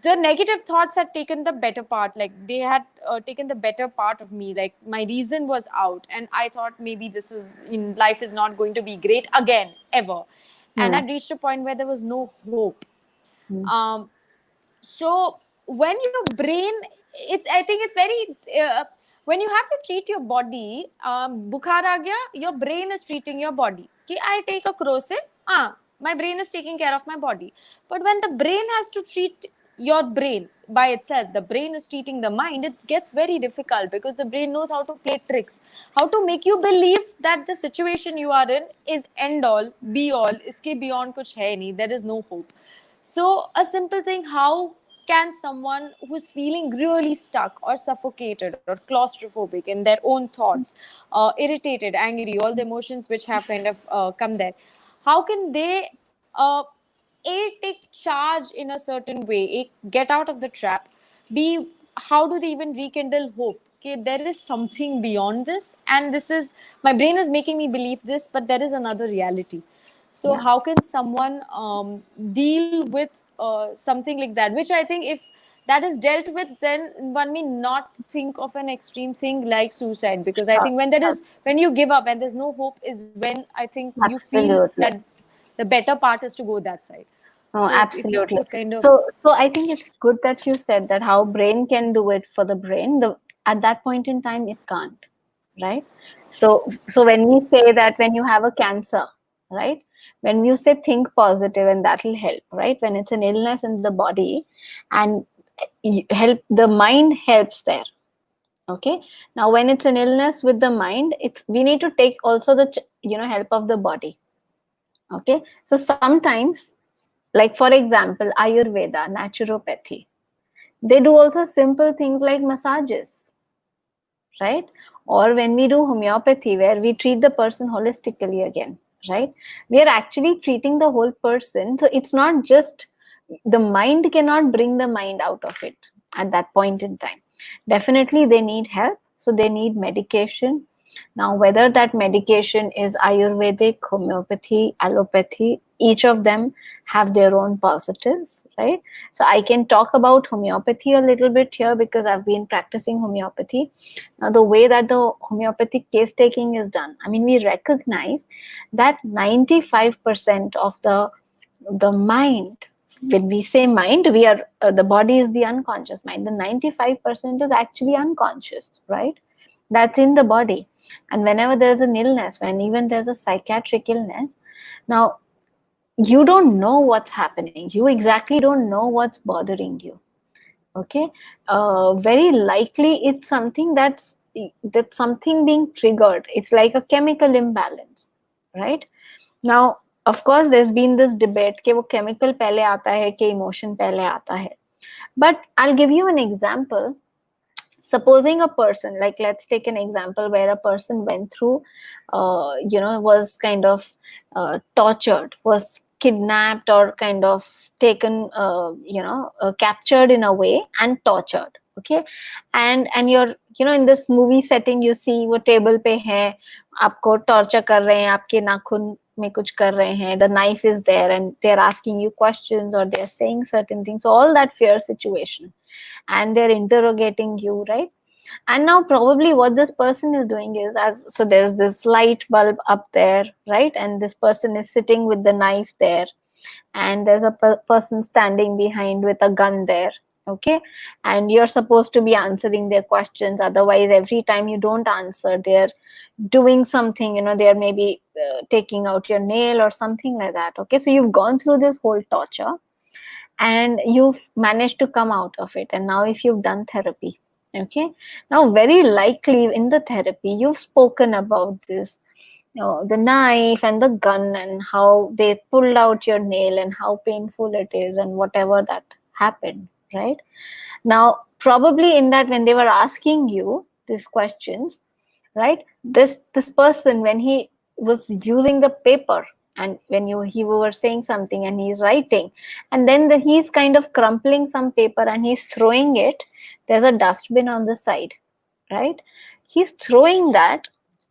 the negative thoughts had taken the better part. Like they had taken the better part of me. Like my reason was out. And I thought maybe this is in life is not going to be great again, ever. And Hmm. I'd reached a point where there was no hope. Hmm. Um, so when your brain, it's I think it's very when you have to treat your body, bukhar aa gaya, your brain is treating your body कि I take a crocin, my brain is taking care of my body. But when the brain has to treat your brain by itself, the brain is treating the mind, it gets very difficult because the brain knows how to play tricks, how to make you believe that the situation you are in is end all be all, iske beyond kuch hai nahi, there is no hope. So, a simple thing, how can someone who's feeling really stuck or suffocated or claustrophobic in their own thoughts, irritated, angry, all the emotions which have kind of come there, how can they take charge in a certain way, get out of the trap, b, how do they even rekindle hope? Okay, there is something beyond this, and this is my brain is making me believe this, but there is another reality. So Yeah. how can someone deal with something like that? Which I think if that is dealt with, then one may not think of an extreme thing like suicide. Because I Sure. think when there Sure. is when you give up and there's no hope is when I think you feel Absolutely. that the better part is to go that side. No, So if you absolutely. could kind of So I think it's good that you said that how brain can do it for the brain. The at that point in time it can't, right? So when we say that when you have a cancer, right? When you say think positive and that'll help, right? When it's an illness in the body, and help the mind helps there. Okay. Now when it's an illness with the mind, it's we need to take also the help of the body. Okay. So sometimes, like for example, Ayurveda, naturopathy, they do also simple things like massages, right? Or when we do homeopathy, where we treat the person holistically again, right? We are actually treating the whole person. So it's not just the mind cannot bring the mind out of it at that point in time. Definitely, they need help. So they need medication. Now, whether that medication is Ayurvedic, homeopathy, allopathy, each of them have their own positives, right? So I can talk about homeopathy a little bit here because I've been practicing homeopathy. Now, the way that the homeopathic case taking is done, I mean, we recognize that 95% of the mind, when we say mind, we are the body is the unconscious mind. The 95% is actually unconscious, right? That's in the body. And whenever there's an illness, when even there's a psychiatric illness, now you don't know what's happening, you exactly don't know what's bothering you. Okay. Very likely it's something that's something being triggered. It's like a chemical imbalance, right? Now, of course, there's been this debate कि वो chemical पहले आता है कि emotion पहले आता है. But I'll give you an example. Supposing a person, like let's take an example where a person went through, was kind of tortured, was kidnapped, or kind of taken, captured in a way and tortured. Okay. And you're, in this movie setting, you see वो table पे है, आपको torture कर रहे हैं, आपके नाखून में कुछ कर रहे हैं, the knife is there and they're asking you questions or they're saying certain things, so all that fear situation, and they're interrogating you, right? And now probably what this person is doing is, as so there's this light bulb up there, right? And this person is sitting with the knife there, and there's a person standing behind with a gun there. Okay. And you're supposed to be answering their questions, otherwise every time you don't answer, they're doing something, they're maybe taking out your nail or something like that. Okay. So you've gone through this whole torture and you've managed to come out of it, and now if you've done therapy, okay, now very likely in the therapy you've spoken about this, the knife and the gun, and how they pulled out your nail and how painful it is and whatever that happened, right? Now probably in that, when they were asking you these questions, right, this person, when he was using the paper, and when he were saying something and he's writing, and then he's kind of crumpling some paper and he's throwing it, there's a dustbin on the side, right? He's throwing that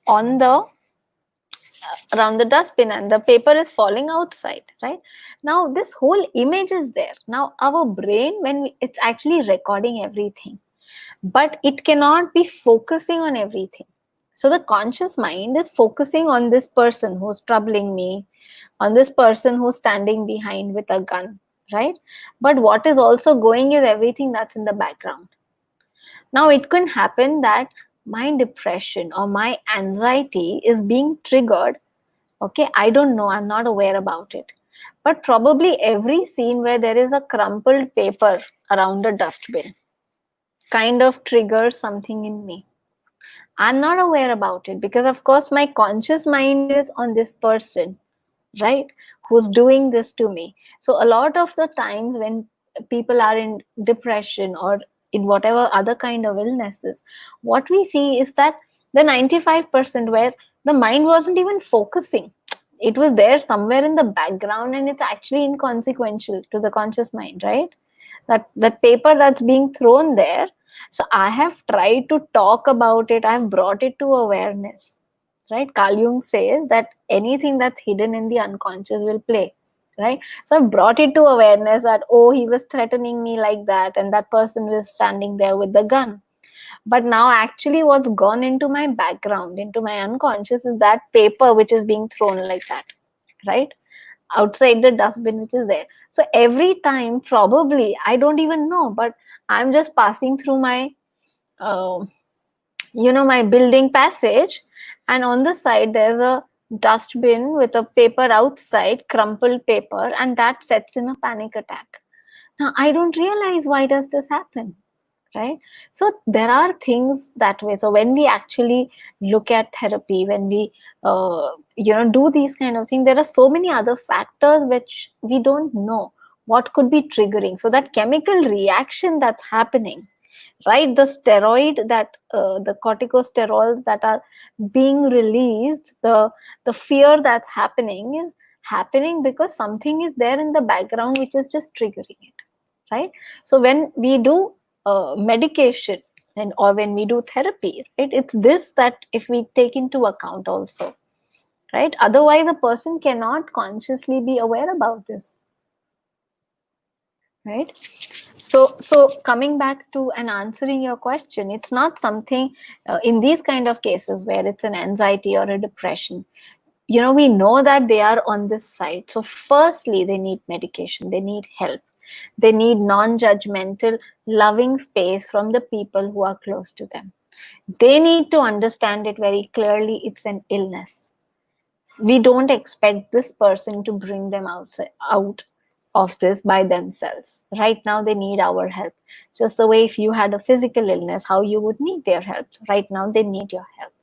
on the around the dustbin, and the paper is falling outside, right? Now this whole image is there. Now our brain, it's actually recording everything, but it cannot be focusing on everything. So the conscious mind is focusing on this person who's troubling me, on this person who's standing behind with a gun, right? But what is also going is everything that's in the background. Now it can happen that my depression or my anxiety is being triggered. Okay, I don't know, I'm not aware about it. But probably every scene where there is a crumpled paper around a dustbin kind of triggers something in me. I'm not aware about it because, of course, my conscious mind is on this person, right, who's doing this to me. So, a lot of the times when people are in depression or in whatever other kind of illnesses, what we see is that the 95% where the mind wasn't even focusing, it was there somewhere in the background and it's actually inconsequential to the conscious mind, right? That paper that's being thrown there, so I have tried to talk about it, I've brought it to awareness, right? Carl Jung says that anything that's hidden in the unconscious will play, right? So I've brought it to awareness that, oh, he was threatening me like that, and that person was standing there with the gun. But now actually what's gone into my background, into my unconscious, is that paper which is being thrown like that, right, outside the dustbin which is there. So every time, probably I don't even know, but I'm just passing through my uh, my building passage, and on the side there's a dustbin with a paper outside, crumpled paper, and that sets in a panic attack. Now I don't realize why does this happen, right? So there are things that way. So when we actually look at therapy, when we do these kind of things, there are so many other factors which we don't know what could be triggering. So that chemical reaction that's happening, right, the steroid that the corticosteroids that are being released, the fear that's happening is happening because something is there in the background which is just triggering it, right? So when we do medication, and or when we do therapy, right, it's this that if we take into account also, right? Otherwise a person cannot consciously be aware about this, right? So coming back to and answering your question, it's not something in these kind of cases where it's an anxiety or a depression, we know that they are on this side. So firstly, they need medication, they need help, they need non-judgmental loving space from the people who are close to them. They need to understand it very clearly, it's an illness. We don't expect this person to bring them out of this by themselves. Right now they need our help, just the way if you had a physical illness, how you would need their help. Right now they need your help,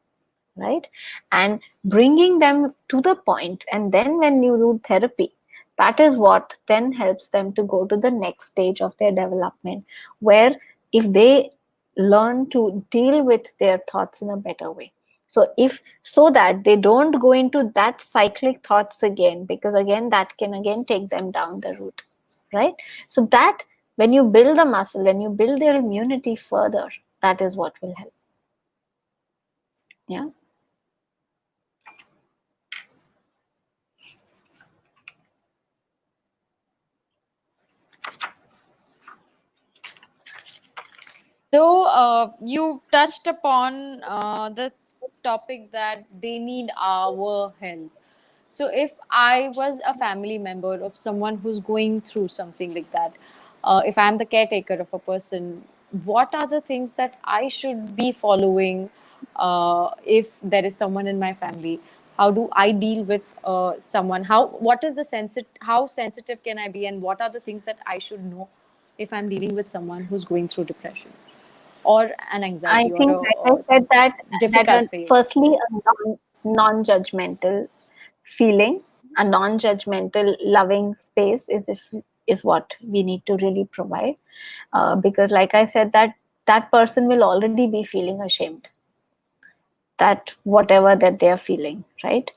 right? And bringing them to the point, and then when you do therapy, That is what then helps them to go to the next stage of their development, where if they learn to deal with their thoughts in a better way, so if so that they don't go into that cyclic thoughts again, because again that can again take them down the route, right? So that when you build the muscle, when you build their immunity further, that is what will help. Yeah. So, you touched upon the topic that they need our help. So, if I was a family member of someone who's going through something like that, if I'm the caretaker of a person, what are the things that I should be following if there is someone in my family? How do I deal with someone? What is the how sensitive can I be, and what are the things that I should know if I'm dealing with someone who's going through depression or an I anxiety or think, like I said, some that difficult phase? firstly a non-judgmental feeling, a non-judgmental loving space is what we need to really provide, because like I said, that person will already be feeling ashamed, that whatever that they are feeling, right?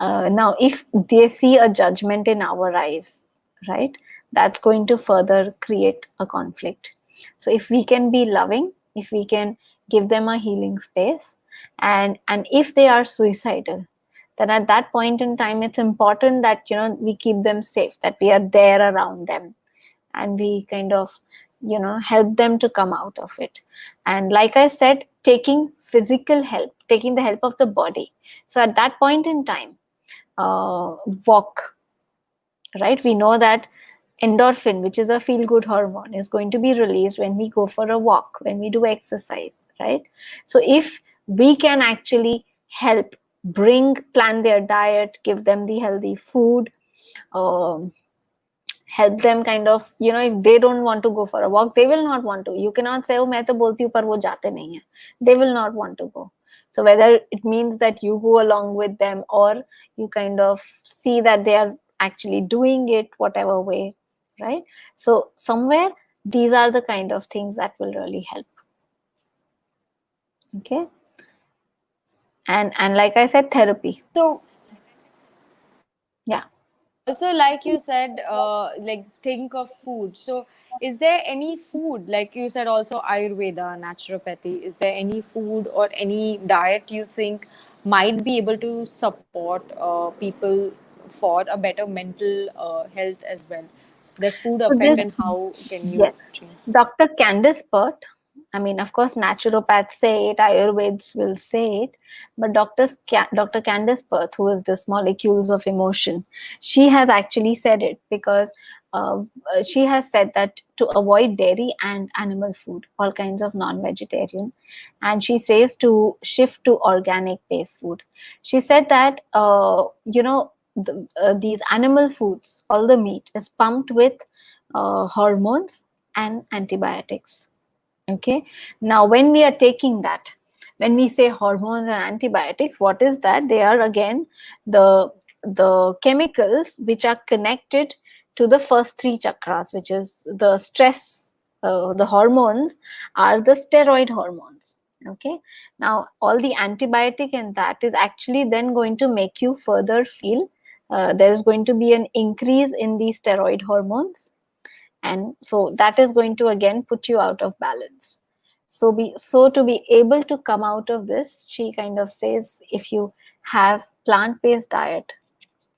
Now if they see a judgment in our eyes, right, that's going to further create a conflict. So if we can be loving, if we can give them a healing space, and if they are suicidal, then at that point in time it's important that we keep them safe, that we are there around them, and we kind of help them to come out of it. And like I said, taking physical help, taking the help of the body. So at that point in time, walk, right? We know that endorphin, which is a feel good hormone, is going to be released when we go for a walk, when we do exercise, right? So if we can actually help plan their diet, give them the healthy food, um, help them kind of, if they don't want to go for a walk, they will not want to. You cannot say, oh मैं तो बोलती हूँ पर वो जाते नहीं हैं. They will not want to go. So whether it means that you go along with them, or you kind of see that they are actually doing it whatever way, right? So somewhere these are the kind of things that will really help. Okay. And like I said, therapy. So, Yeah. also, like you said, like think of food. So, is there any food, like you said, also Ayurveda, naturopathy, is there any food or any diet you think might be able to support people for a better mental health as well? Does food So affect, this, and how can you yes, change? Dr. Candice Pert, I mean, of course, naturopaths say it, Ayurveds will say it, but Dr. Candice Pert, who is this molecules of emotion, she has actually said it, because she has said that to avoid dairy and animal food, all kinds of non-vegetarian, and she says to shift to organic based food. She said that, these animal foods, all the meat is pumped with hormones and antibiotics. Okay. Now, when we are taking that, when we say hormones and antibiotics, what is that? They are again the chemicals which are connected to the first three chakras, which is the stress. The hormones are the steroid hormones. Okay. Now, all the antibiotic and that is actually then going to make you further feel. There is going to be an increase in the steroid hormones, and so that is going to again put you out of balance. So to be able to come out of this, she kind of says, if you have plant-based diet,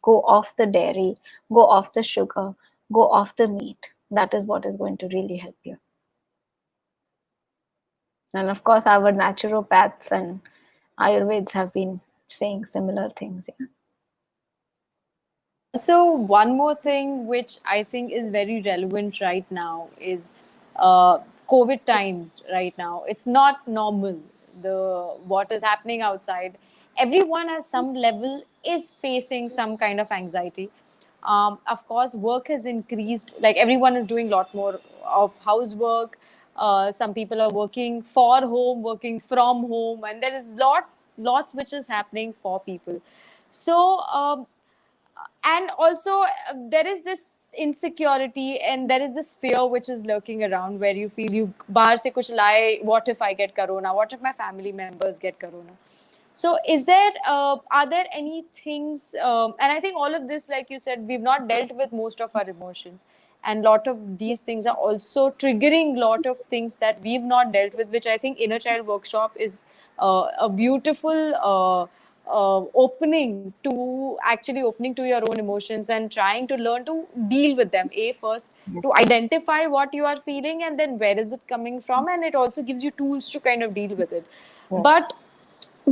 go off the dairy, go off the sugar, go off the meat. That is what is going to really help you. And of course our naturopaths and ayurveds have been saying similar things. Yeah. Also, one more thing which I think is very relevant right now is COVID times right now. It's not normal. What is happening outside. Everyone at some level is facing some kind of anxiety. Of course, work has increased. Like everyone is doing a lot more of housework. Some people are working for home, working from home, and there is lots which is happening for people. So, And also there is this insecurity and there is this fear which is lurking around, where you feel you bahar se kuch laye, what if I get corona, what if my family members get corona. So is there are there any things, and I think all of this, like you said, we've not dealt with most of our emotions, and lot of these things are also triggering lot of things that we've not dealt with, which I think Inner Child Workshop is a beautiful opening to, actually opening to your own emotions and trying to learn to deal with them, a first Yes. to identify what you are feeling, and then where is it coming from, and it also gives you tools to kind of deal with it. Yes. But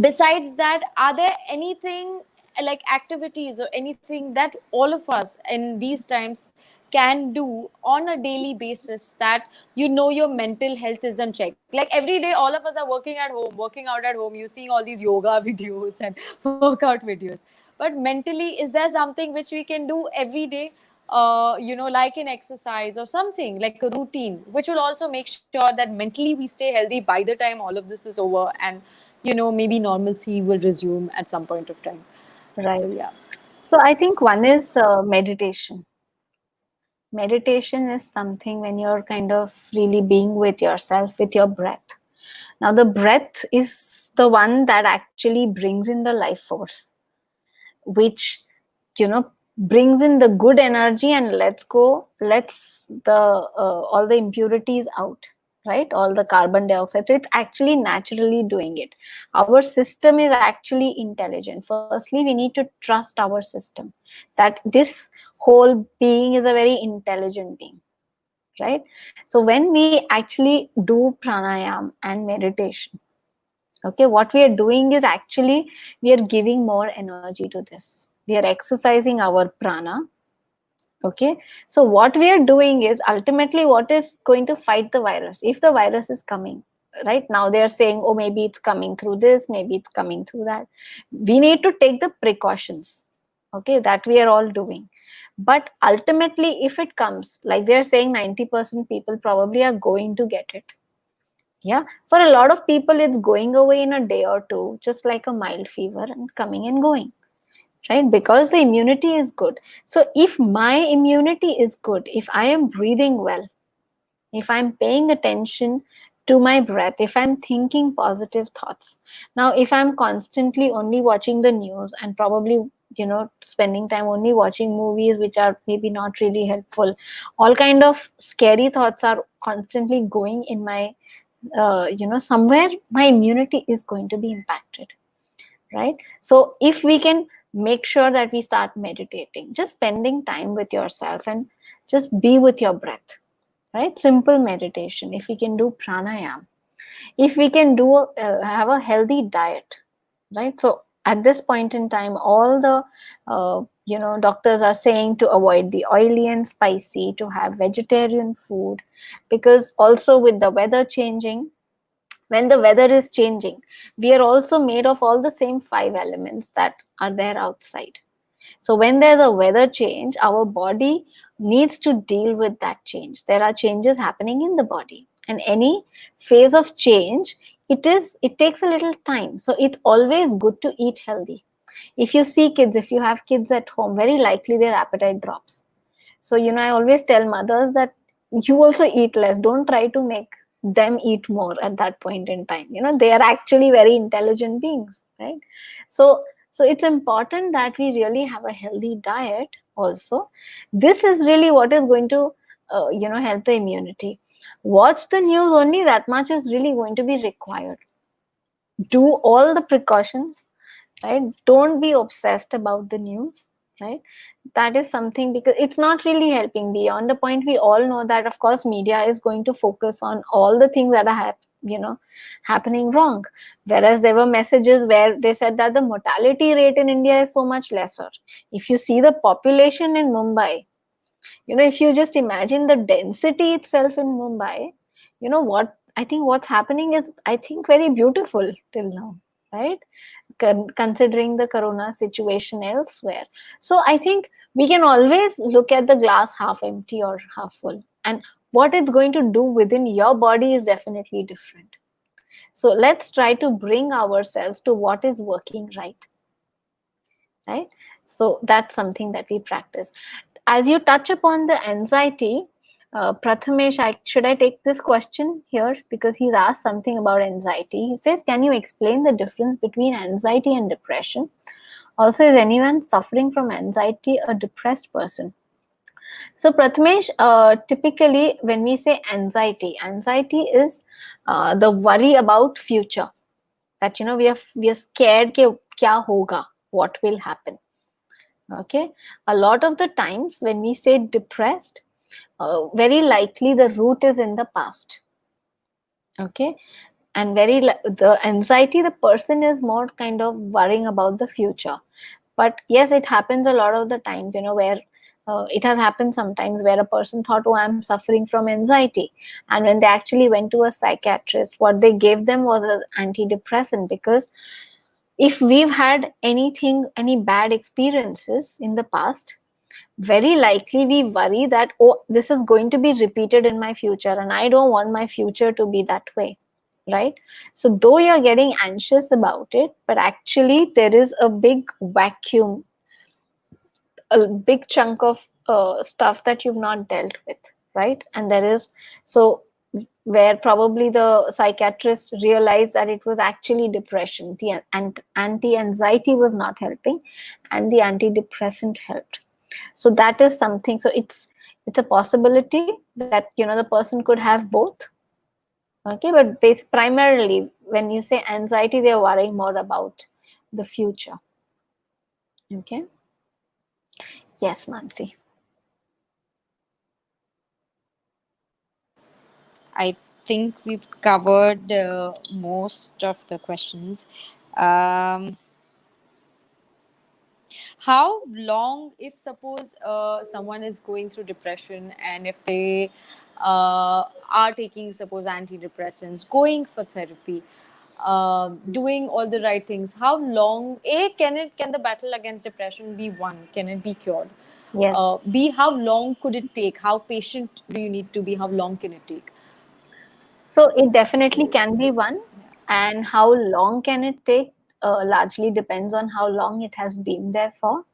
besides that, are there anything like activities or anything that all of us in these times can do on a daily basis, that you know your mental health is in check? Like every day all of us are working at home, working out at home, you're seeing all these yoga videos and workout videos, but mentally, is there something which we can do every day, like an exercise or something like a routine, which will also make sure that mentally we stay healthy by the time all of this is over, and maybe normalcy will resume at some point of time. So Right. yeah. So I think one is meditation. Meditation is something when you're kind of really being with yourself, with your breath. Now, the breath is the one that actually brings in the life force, which, brings in the good energy and lets all the impurities out, right? All the carbon dioxide. So it's actually naturally doing it. Our system is actually intelligent. Firstly, we need to trust our system, that this whole being is a very intelligent being, right? So when we actually do pranayam and meditation, okay, what we are doing is actually we are giving more energy to this. We are exercising our prana. Okay, so what we are doing is ultimately what is going to fight the virus. If the virus is coming, right now they are saying, oh, maybe it's coming through this, maybe it's coming through that. We need to take the precautions, okay, that we are all doing. But ultimately, if it comes, like they are saying, 90% people probably are going to get it. Yeah, for a lot of people, it's going away in a day or two, just like a mild fever and coming and going, right? Because the immunity is good. So, if my immunity is good, if I am breathing well, if I'm paying attention to my breath, if I'm thinking positive thoughts, now, if I'm constantly only watching the news and probably spending time only watching movies which are maybe not really helpful, all kind of scary thoughts are constantly going in my somewhere my immunity is going to be impacted, right? So if we can make sure that we start meditating, just spending time with yourself and just be with your breath, right? Simple meditation. If we can do pranayam, if we can do have a healthy diet, right? So at this point in time, all the doctors are saying to avoid the oily and spicy, to have vegetarian food, because also with the weather changing, when the weather is changing, we are also made of all the same five elements that are there outside. So when there's a weather change, our body needs to deal with that change. There are changes happening in the body, and any phase of change, it takes a little time. So it's always good to eat healthy. If you see kids, if you have kids at home, very likely their appetite drops. So, I always tell mothers that you also eat less. Don't try to make them eat more at that point in time. They are actually very intelligent beings, right? So, so it's important that we really have a healthy diet also. This is really what is going to, help the immunity. Watch the news only, that much is really going to be required. Do all the precautions, right? Don't be obsessed about the news, right? That is something, because it's not really helping. Beyond the point, we all know that of course media is going to focus on all the things that are happening wrong, whereas there were messages where they said that the mortality rate in India is so much lesser. If you see the population in Mumbai, if you just imagine the density itself in Mumbai, what I think what's happening is, I think, very beautiful till now, right? Considering the corona situation elsewhere. So I think we can always look at the glass half empty or half full, and what it's going to do within your body is definitely different. So let's try to bring ourselves to what is working right, right? So that's something that we practice. As you touch upon the anxiety, Prathamesh, should I take this question here? Because he's asked something about anxiety. He says, can you explain the difference between anxiety and depression? Also, is anyone suffering from anxiety a depressed person? So, Prathamesh, typically when we say anxiety, anxiety is the worry about future. That, you know, we are scared ke kya hoga, what will happen. Okay, a lot of the times when we say depressed, very likely the root is in the past. Okay, and the anxiety, the person is more kind of worrying about the future. But yes, it happens a lot of the times, you know, where it has happened sometimes where a person thought, oh, I'm suffering from anxiety, and when they actually went to a psychiatrist, what they gave them was an antidepressant. Because if we've had any bad experiences in the past, very likely we worry that, oh, this is going to be repeated in my future, and I don't want my future to be that way, right? So though you're getting anxious about it, but actually there is a big vacuum, a big chunk of stuff that you've not dealt with, right? And there is, so where probably the psychiatrist realized that it was actually depression, the anti-anxiety was not helping, and the antidepressant helped. So that is something. So it's a possibility that, you know, the person could have both. Okay, but primarily when you say anxiety, they're worrying more about the future. Okay. Yes, Mansi. I think we've covered most of the questions. Um, how long, if suppose someone is going through depression, and if they are taking, suppose, antidepressants, going for therapy, doing all the right things, how long, a, can the battle against depression be won, can it be cured? Yes. B, how long could it take, how patient do you need to be, how long can it take? So it definitely So can be one. And how long can it take largely depends on how long it has been there for.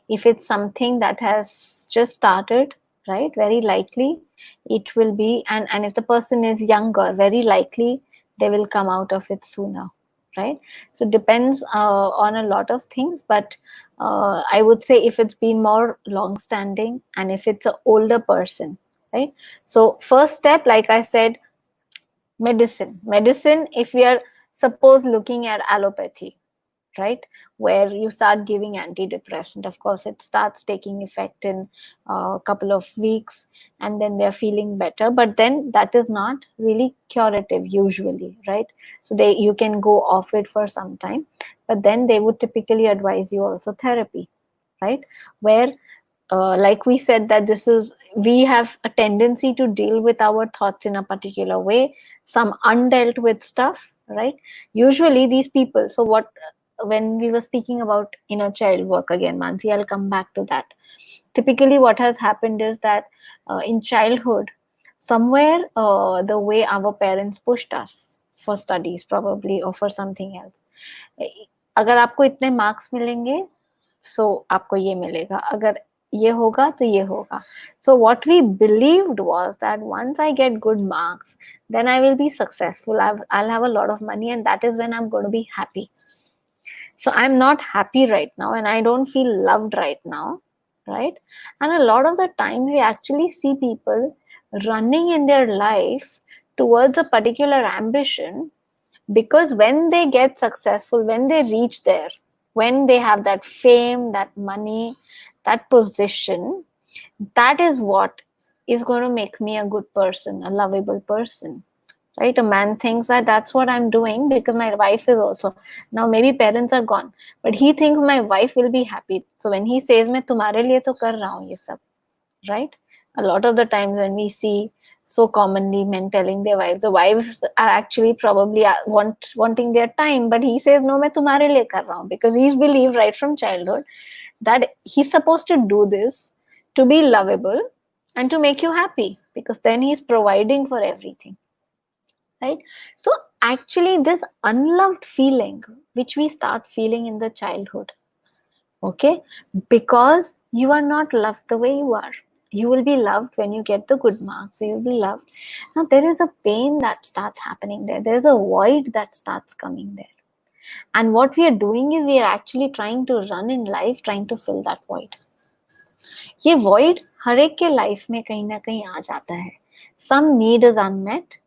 If it's something that has just started, right, very likely it will be, and if the person is younger, very likely they will come out of it sooner, right? So depends on a lot of things, but I would say if it's been more long standing and if it's an older person, right? So first step, like I said, medicine, if we are suppose looking at allopathy, right, where you start giving antidepressant, of course it starts taking effect in a couple of weeks, and then they're feeling better, but then that is not really curative usually, right? So you can go off it for some time, but then they would typically advise you also therapy, right? Where like we said, that we have a tendency to deal with our thoughts in a particular way, some undealt with stuff, right? Usually these people, so what, when we were speaking about inner child work again, Mansi, I'll come back to that. Typically what has happened is that in childhood, somewhere the way our parents pushed us for studies probably, or for something else, अगर आपको इतने marks मिलेंगे, सो आपको ये मिलेगा, अगर ये होगा तो ये होगा. So what we believed was that once I get good marks, then I will be successful, I'll have a lot of money, and that is when I'm going to be happy. So I'm not happy right now, and I don't feel loved right now, right? And a lot of the time we actually see people running in their life towards a particular ambition, because when they get successful, when they reach there, when they have that fame, that money, that position, that is what is going to make me a good person, a lovable person, right? A man thinks that that's what I'm doing because my wife is also, now maybe parents are gone, but he thinks my wife will be happy, so when he says मैं तुम्हारे लिए तो कर रहा हूँ ये सब, right? A lot of the times when we see so commonly men telling their wives, the wives are actually probably wanting their time, but he says no, मैं तुम्हारे लिए कर रहा हूँ, because he's believed right from childhood that he's supposed to do this to be lovable and to make you happy, because then he's providing for everything, right? So actually this unloved feeling which we start feeling in the childhood, Okay, because you are not loved the way you are. You will be loved when you get the good marks, you will be loved. Now there is a pain that starts happening there, there is a void that starts coming there, and what we are doing is we are actually trying to run in life trying to fill that void. ये void हर एक के life में कहीं ना कहीं आ जाता है. Some need is unmet.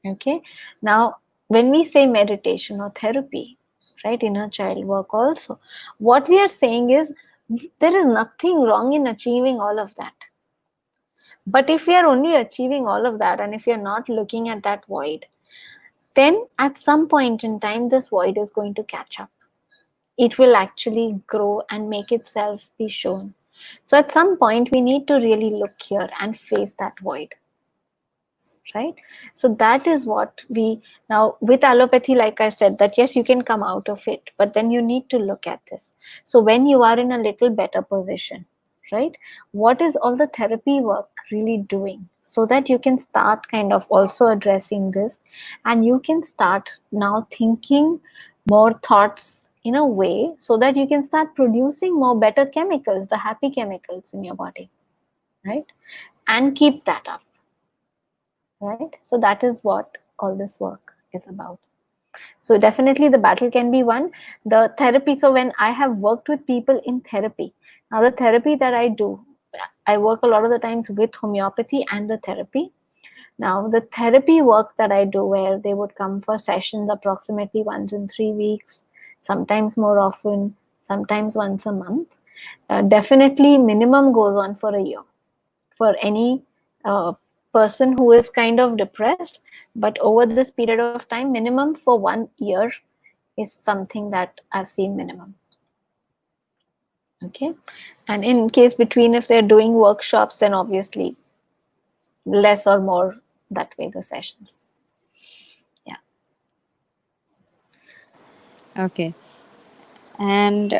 Okay, now when we say meditation or therapy, right, inner child work also, what we are saying is there is nothing wrong in achieving all of that. But if we are only achieving all of that and if you're not looking at that void, then at some point in time, this void is going to catch up. It will actually grow and make itself be shown. So at some point, we need to really look here and face that void. Right, so that is what we now with allopathy, like I said, that yes, you can come out of it, but then you need to look at this. So when you are in a little better position, right, what is all the therapy work really doing so that you can start kind of also addressing this, and you can start now thinking more thoughts in a way so that you can start producing more better chemicals, the happy chemicals in your body, right, and keep that up. Right, so that is what all this work is about. So definitely the battle can be won. The therapy, so when I have worked with people in therapy, now the therapy that I do, I work a lot of the times with homeopathy and the therapy. Now the therapy work that I do, where they would come for sessions approximately once in 3 weeks, sometimes more often, sometimes once a month, definitely minimum goes on for a year for any person who is kind of depressed. But over this period of time, minimum for 1 year is something that I've seen minimum. Okay, and in case between, if they're doing workshops, then obviously less or more that way the sessions. Yeah. Okay. And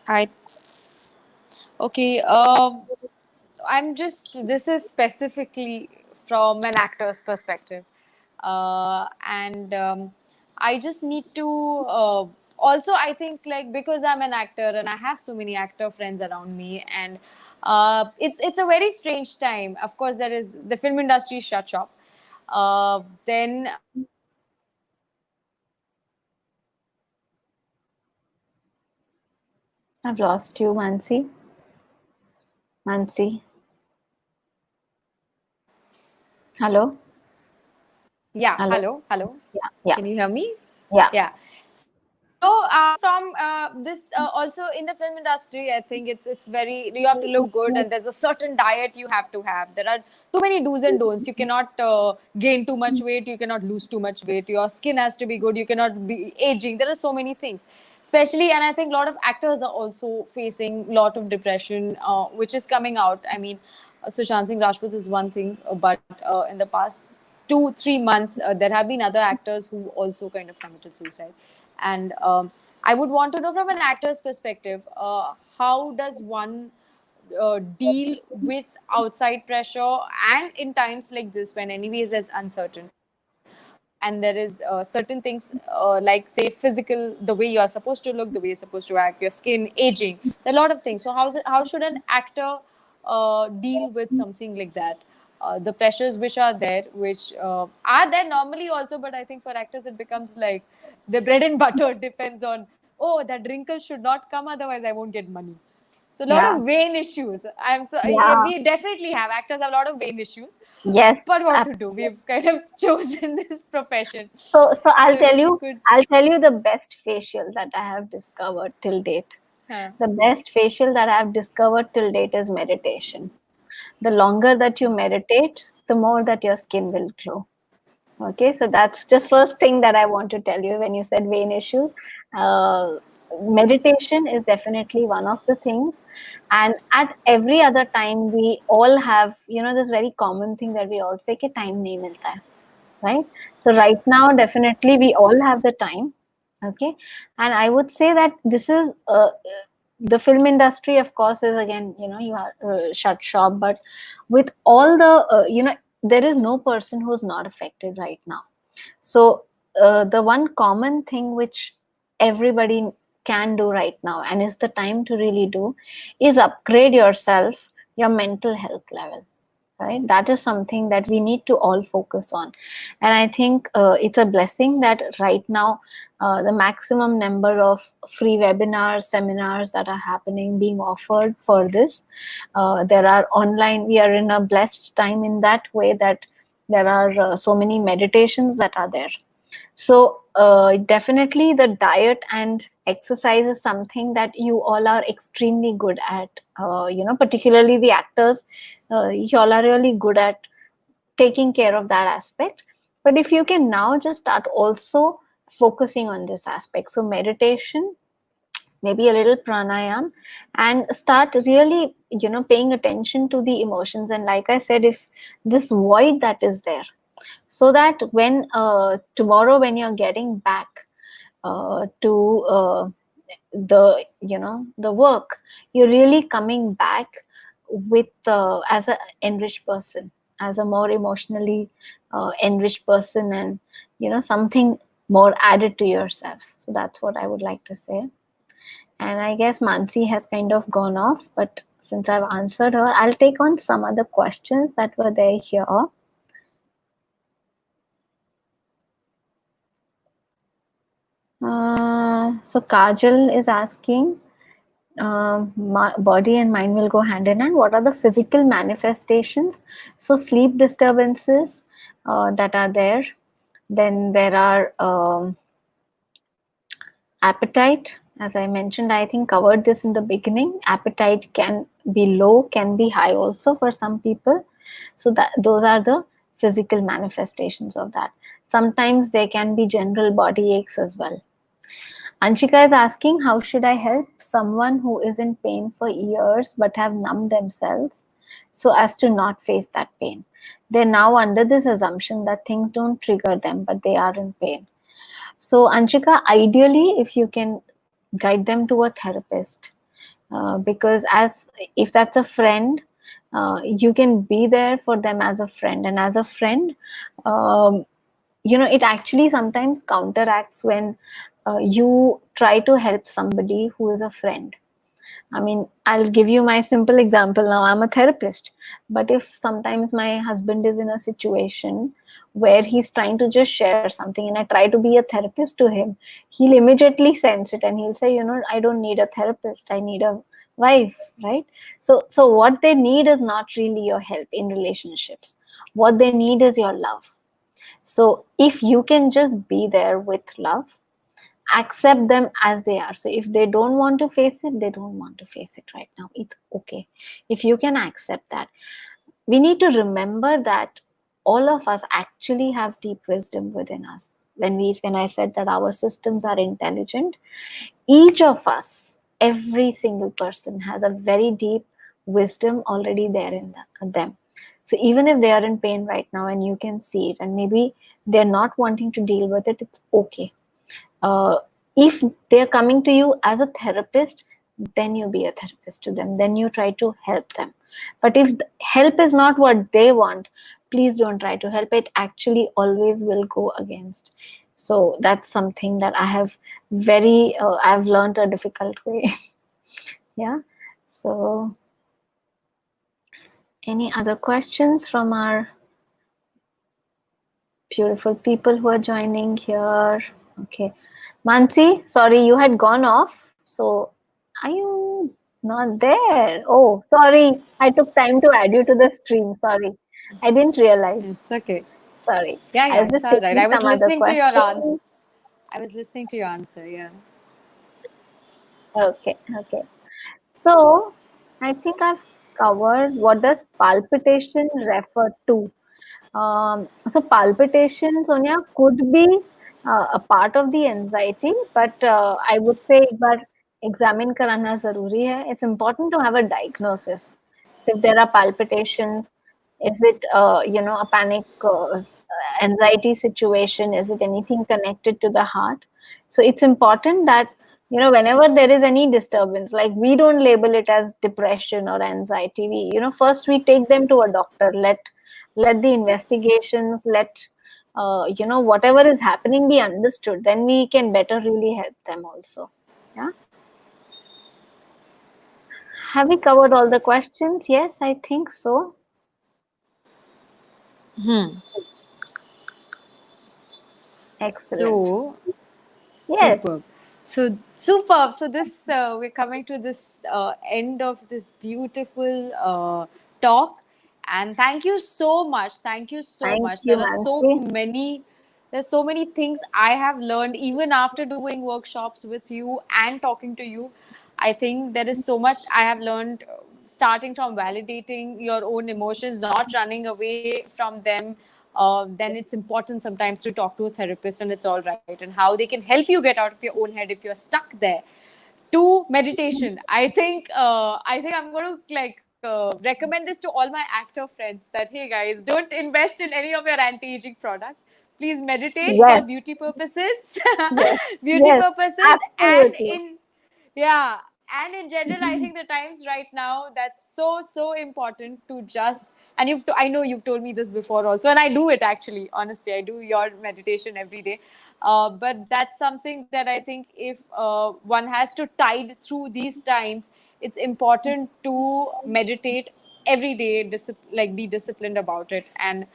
I okay. I'm just, this is specifically from an actor's perspective. And I just need to also, I think, like, because I'm an actor and I have so many actor friends around me, and it's a very strange time. Of course, there is the film industry shut shop. Then I've lost you, Mansi. Mansi, hello. yeah, Hello. hello, hello. Yeah, yeah, Can you hear me? yeah. Yeah. So from this also in the film industry, I think it's very, you have to look good, and there's a certain diet you have to have. There are too many do's and don'ts. You cannot gain too much weight. You cannot lose too much weight. Your skin has to be good. You cannot be aging. There are so many things, especially, and I think a lot of actors are also facing a lot of depression, which is coming out. I mean, Sushant Singh Rajput is one thing, but in the past 2 3 months, there have been other actors who also kind of committed suicide. And I would want to know from an actor's perspective, how does one deal with outside pressure, and in times like this when anyways there's uncertainty, and there is certain things, like say physical, the way you are supposed to look, the way you're supposed to act, your skin, aging, there are a lot of things. So how should an actor deal with something like that? The pressures which are there normally also, but I think for actors it becomes like the bread and butter depends on, oh, that wrinkle should not come, otherwise I won't get money. So a lot Yeah, of vain issues. yeah. We definitely have, actors have a lot of vain issues. Yes, But what to do? absolutely. We've kind of chosen this profession. So So if you could, I'll tell you the best facial that I have discovered till date. huh. The best facial that I have discovered till date is meditation. The longer that you meditate, the more that your skin will glow. Okay, so that's the first thing that I want to tell you when you said vein issue. Uh, Meditation is definitely one of the things. And at every other time, we all have, this very common thing that we all say, कि time nahi milta hai, right? So right now, definitely, we all have the time. Okay, and I would say that this is the film industry, of course, is again, you are shut shop, but with all the, there is no person who's not affected right now. So the one common thing which everybody can do right now, and is the time to really do, is upgrade yourself, your mental health level, right? That is something that we need to all focus on. And I think it's a blessing that right now the maximum number of free webinars, seminars that are happening, being offered for this, there are online, we are in a blessed time in that way that there are so many meditations that are there. So definitely the diet and exercise is something that you all are extremely good at. Particularly the actors, you all are really good at taking care of that aspect. But if you can now just start also focusing on this aspect, so meditation, maybe a little pranayam, and start really paying attention to the emotions. And like I said, if this void that is there, so that when tomorrow when you're getting back to the the work, you're really coming back with as a enriched person, as a more emotionally enriched person, and something more added to yourself. So that's what I would like to say. And I guess Mansi has kind of gone off, but since I've answered her, I'll take on some other questions that were there here. So Kajal is asking, body and mind will go hand in hand. What are the physical manifestations? So sleep disturbances that are there. Then there are appetite. As I mentioned, I think covered this in the beginning. Appetite can be low, can be high also for some people. So that those are the physical manifestations of that. Sometimes there can be general body aches as well. Anshika is asking, how should I help someone who is in pain for years but have numbed themselves so as to not face that pain? They're now under this assumption that things don't trigger them, but they are in pain. So, Anshika, ideally, if you can guide them to a therapist, because as if that's a friend, you can be there for them as a friend, and as a friend, um, it actually sometimes counteracts when you try to help somebody who is a friend. I mean, I'll give you my simple example now. I'm a therapist, but if sometimes my husband is in a situation where he's trying to just share something and I try to be a therapist to him, he'll immediately sense it and he'll say, I don't need a therapist, I need a wife, right? So what they need is not really your help in relationships. What they need is your love. So if you can just be there with love, accept them as they are. So if they don't want to face it, they don't want to face it right now. It's okay. If you can accept that, we need to remember that all of us actually have deep wisdom within us. When I said that our systems are intelligent, each of us, every single person has a very deep wisdom already there in them. So even if they are in pain right now and you can see it, and maybe they're not wanting to deal with it, it's okay. If they're coming to you as a therapist, then you be a therapist to them, then you try to help them. But if help is not what they want, please don't try to help. It actually always will go against. So that's something that I have I've learned a difficult way. Yeah. So any other questions from our beautiful people who are joining here? Okay. Mansi, sorry, you had gone off. So, are you not there? Oh, sorry. I took time to add you to the stream. Sorry. I didn't realize. It's okay. Sorry. Yeah, I yeah, was it's just all right. taking I was some other listening to your answer. questions. I was listening to your answer. Yeah. Okay. Okay. So, I think I've covered what does palpitation refer to. So palpitation, Sonia, could be a part of the anxiety, but I would say एक बार examine कराना जरूरी है. It's important to have a diagnosis. So if there are palpitations, is it a panic anxiety situation? Is it anything connected to the heart? So it's important that whenever there is any disturbance, like we don't label it as depression or anxiety. We first we take them to a doctor. Let the investigations, let whatever is happening be understood, then we can better really help them also. Yeah. Have we covered all the questions? Yes, I think so. Excellent. So Yes. superb. So superb. So this we're coming to this end of this beautiful talk, and thank you so much. Thank you so Thank much. you, There are so Mansi. many. There's so many things I have learned even after doing workshops with you and talking to you. I think there is so much I have learned, starting from validating your own emotions, not running away from them. Then it's important sometimes to talk to a therapist, and it's all right, and how they can help you get out of your own head if you're stuck there. To meditation, I think I'm going to recommend this to all my actor friends that, hey guys, don't invest in any of your anti-aging products. Please meditate for Yes, beauty purposes, yes, beauty yes, purposes, and absolutely. yeah, and in general, I think the times right now, that's so important to just, and I know you've told me this before also, and I do it actually. Honestly, I do your meditation every day. But that's something that I think if one has to tide through these times, it's important to meditate every day, like be disciplined about it, and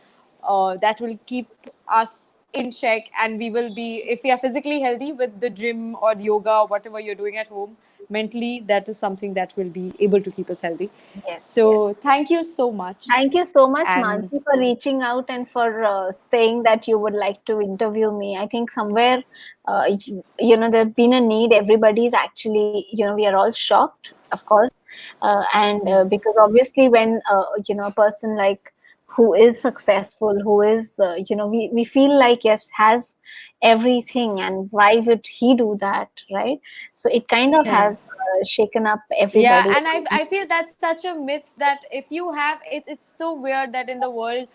that will keep us in check, and we will be, if we are physically healthy with the gym or yoga or whatever you're doing at home, mentally that is something that will be able to keep us healthy. Yes, yes. So thank you so much. Thank you so much, And Mansi, for reaching out and for saying that you would like to interview me. I think somewhere, there's been a need. Everybody's actually, we are all shocked, of course. And because obviously, when, a person like who is successful, who is, we feel like, yes, has everything, and why would he do that, right? So it kind of yeah. has shaken up Yeah, everybody. and I feel that's such a myth that if you have it, it's so weird that in the world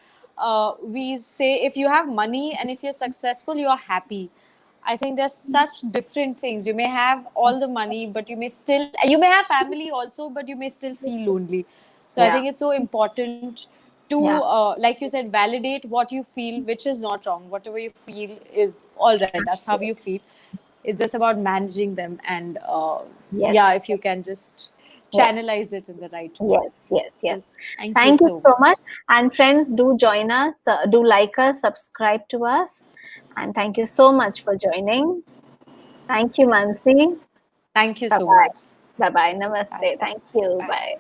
we say if you have money and if you're successful, you're happy. I think there's such different things. You may have all the money, but you may have family also, but you may still feel lonely. So I Yeah, think it's so important to, yeah. like you said, validate what you feel, which is not wrong. Whatever you feel is all right. That's how you feel. It's just about managing them, and Yes, yeah, if you can just yes, channelize it in the right way. yes, yes, yes. So thank you Thank you so so much. much. And friends, do join us, do like us, subscribe to us. And thank you so much for joining. Thank you, Mansi. Thank you Bye so bye. much. Bye bye. Bye. Namaste. Thank you. Bye. Bye.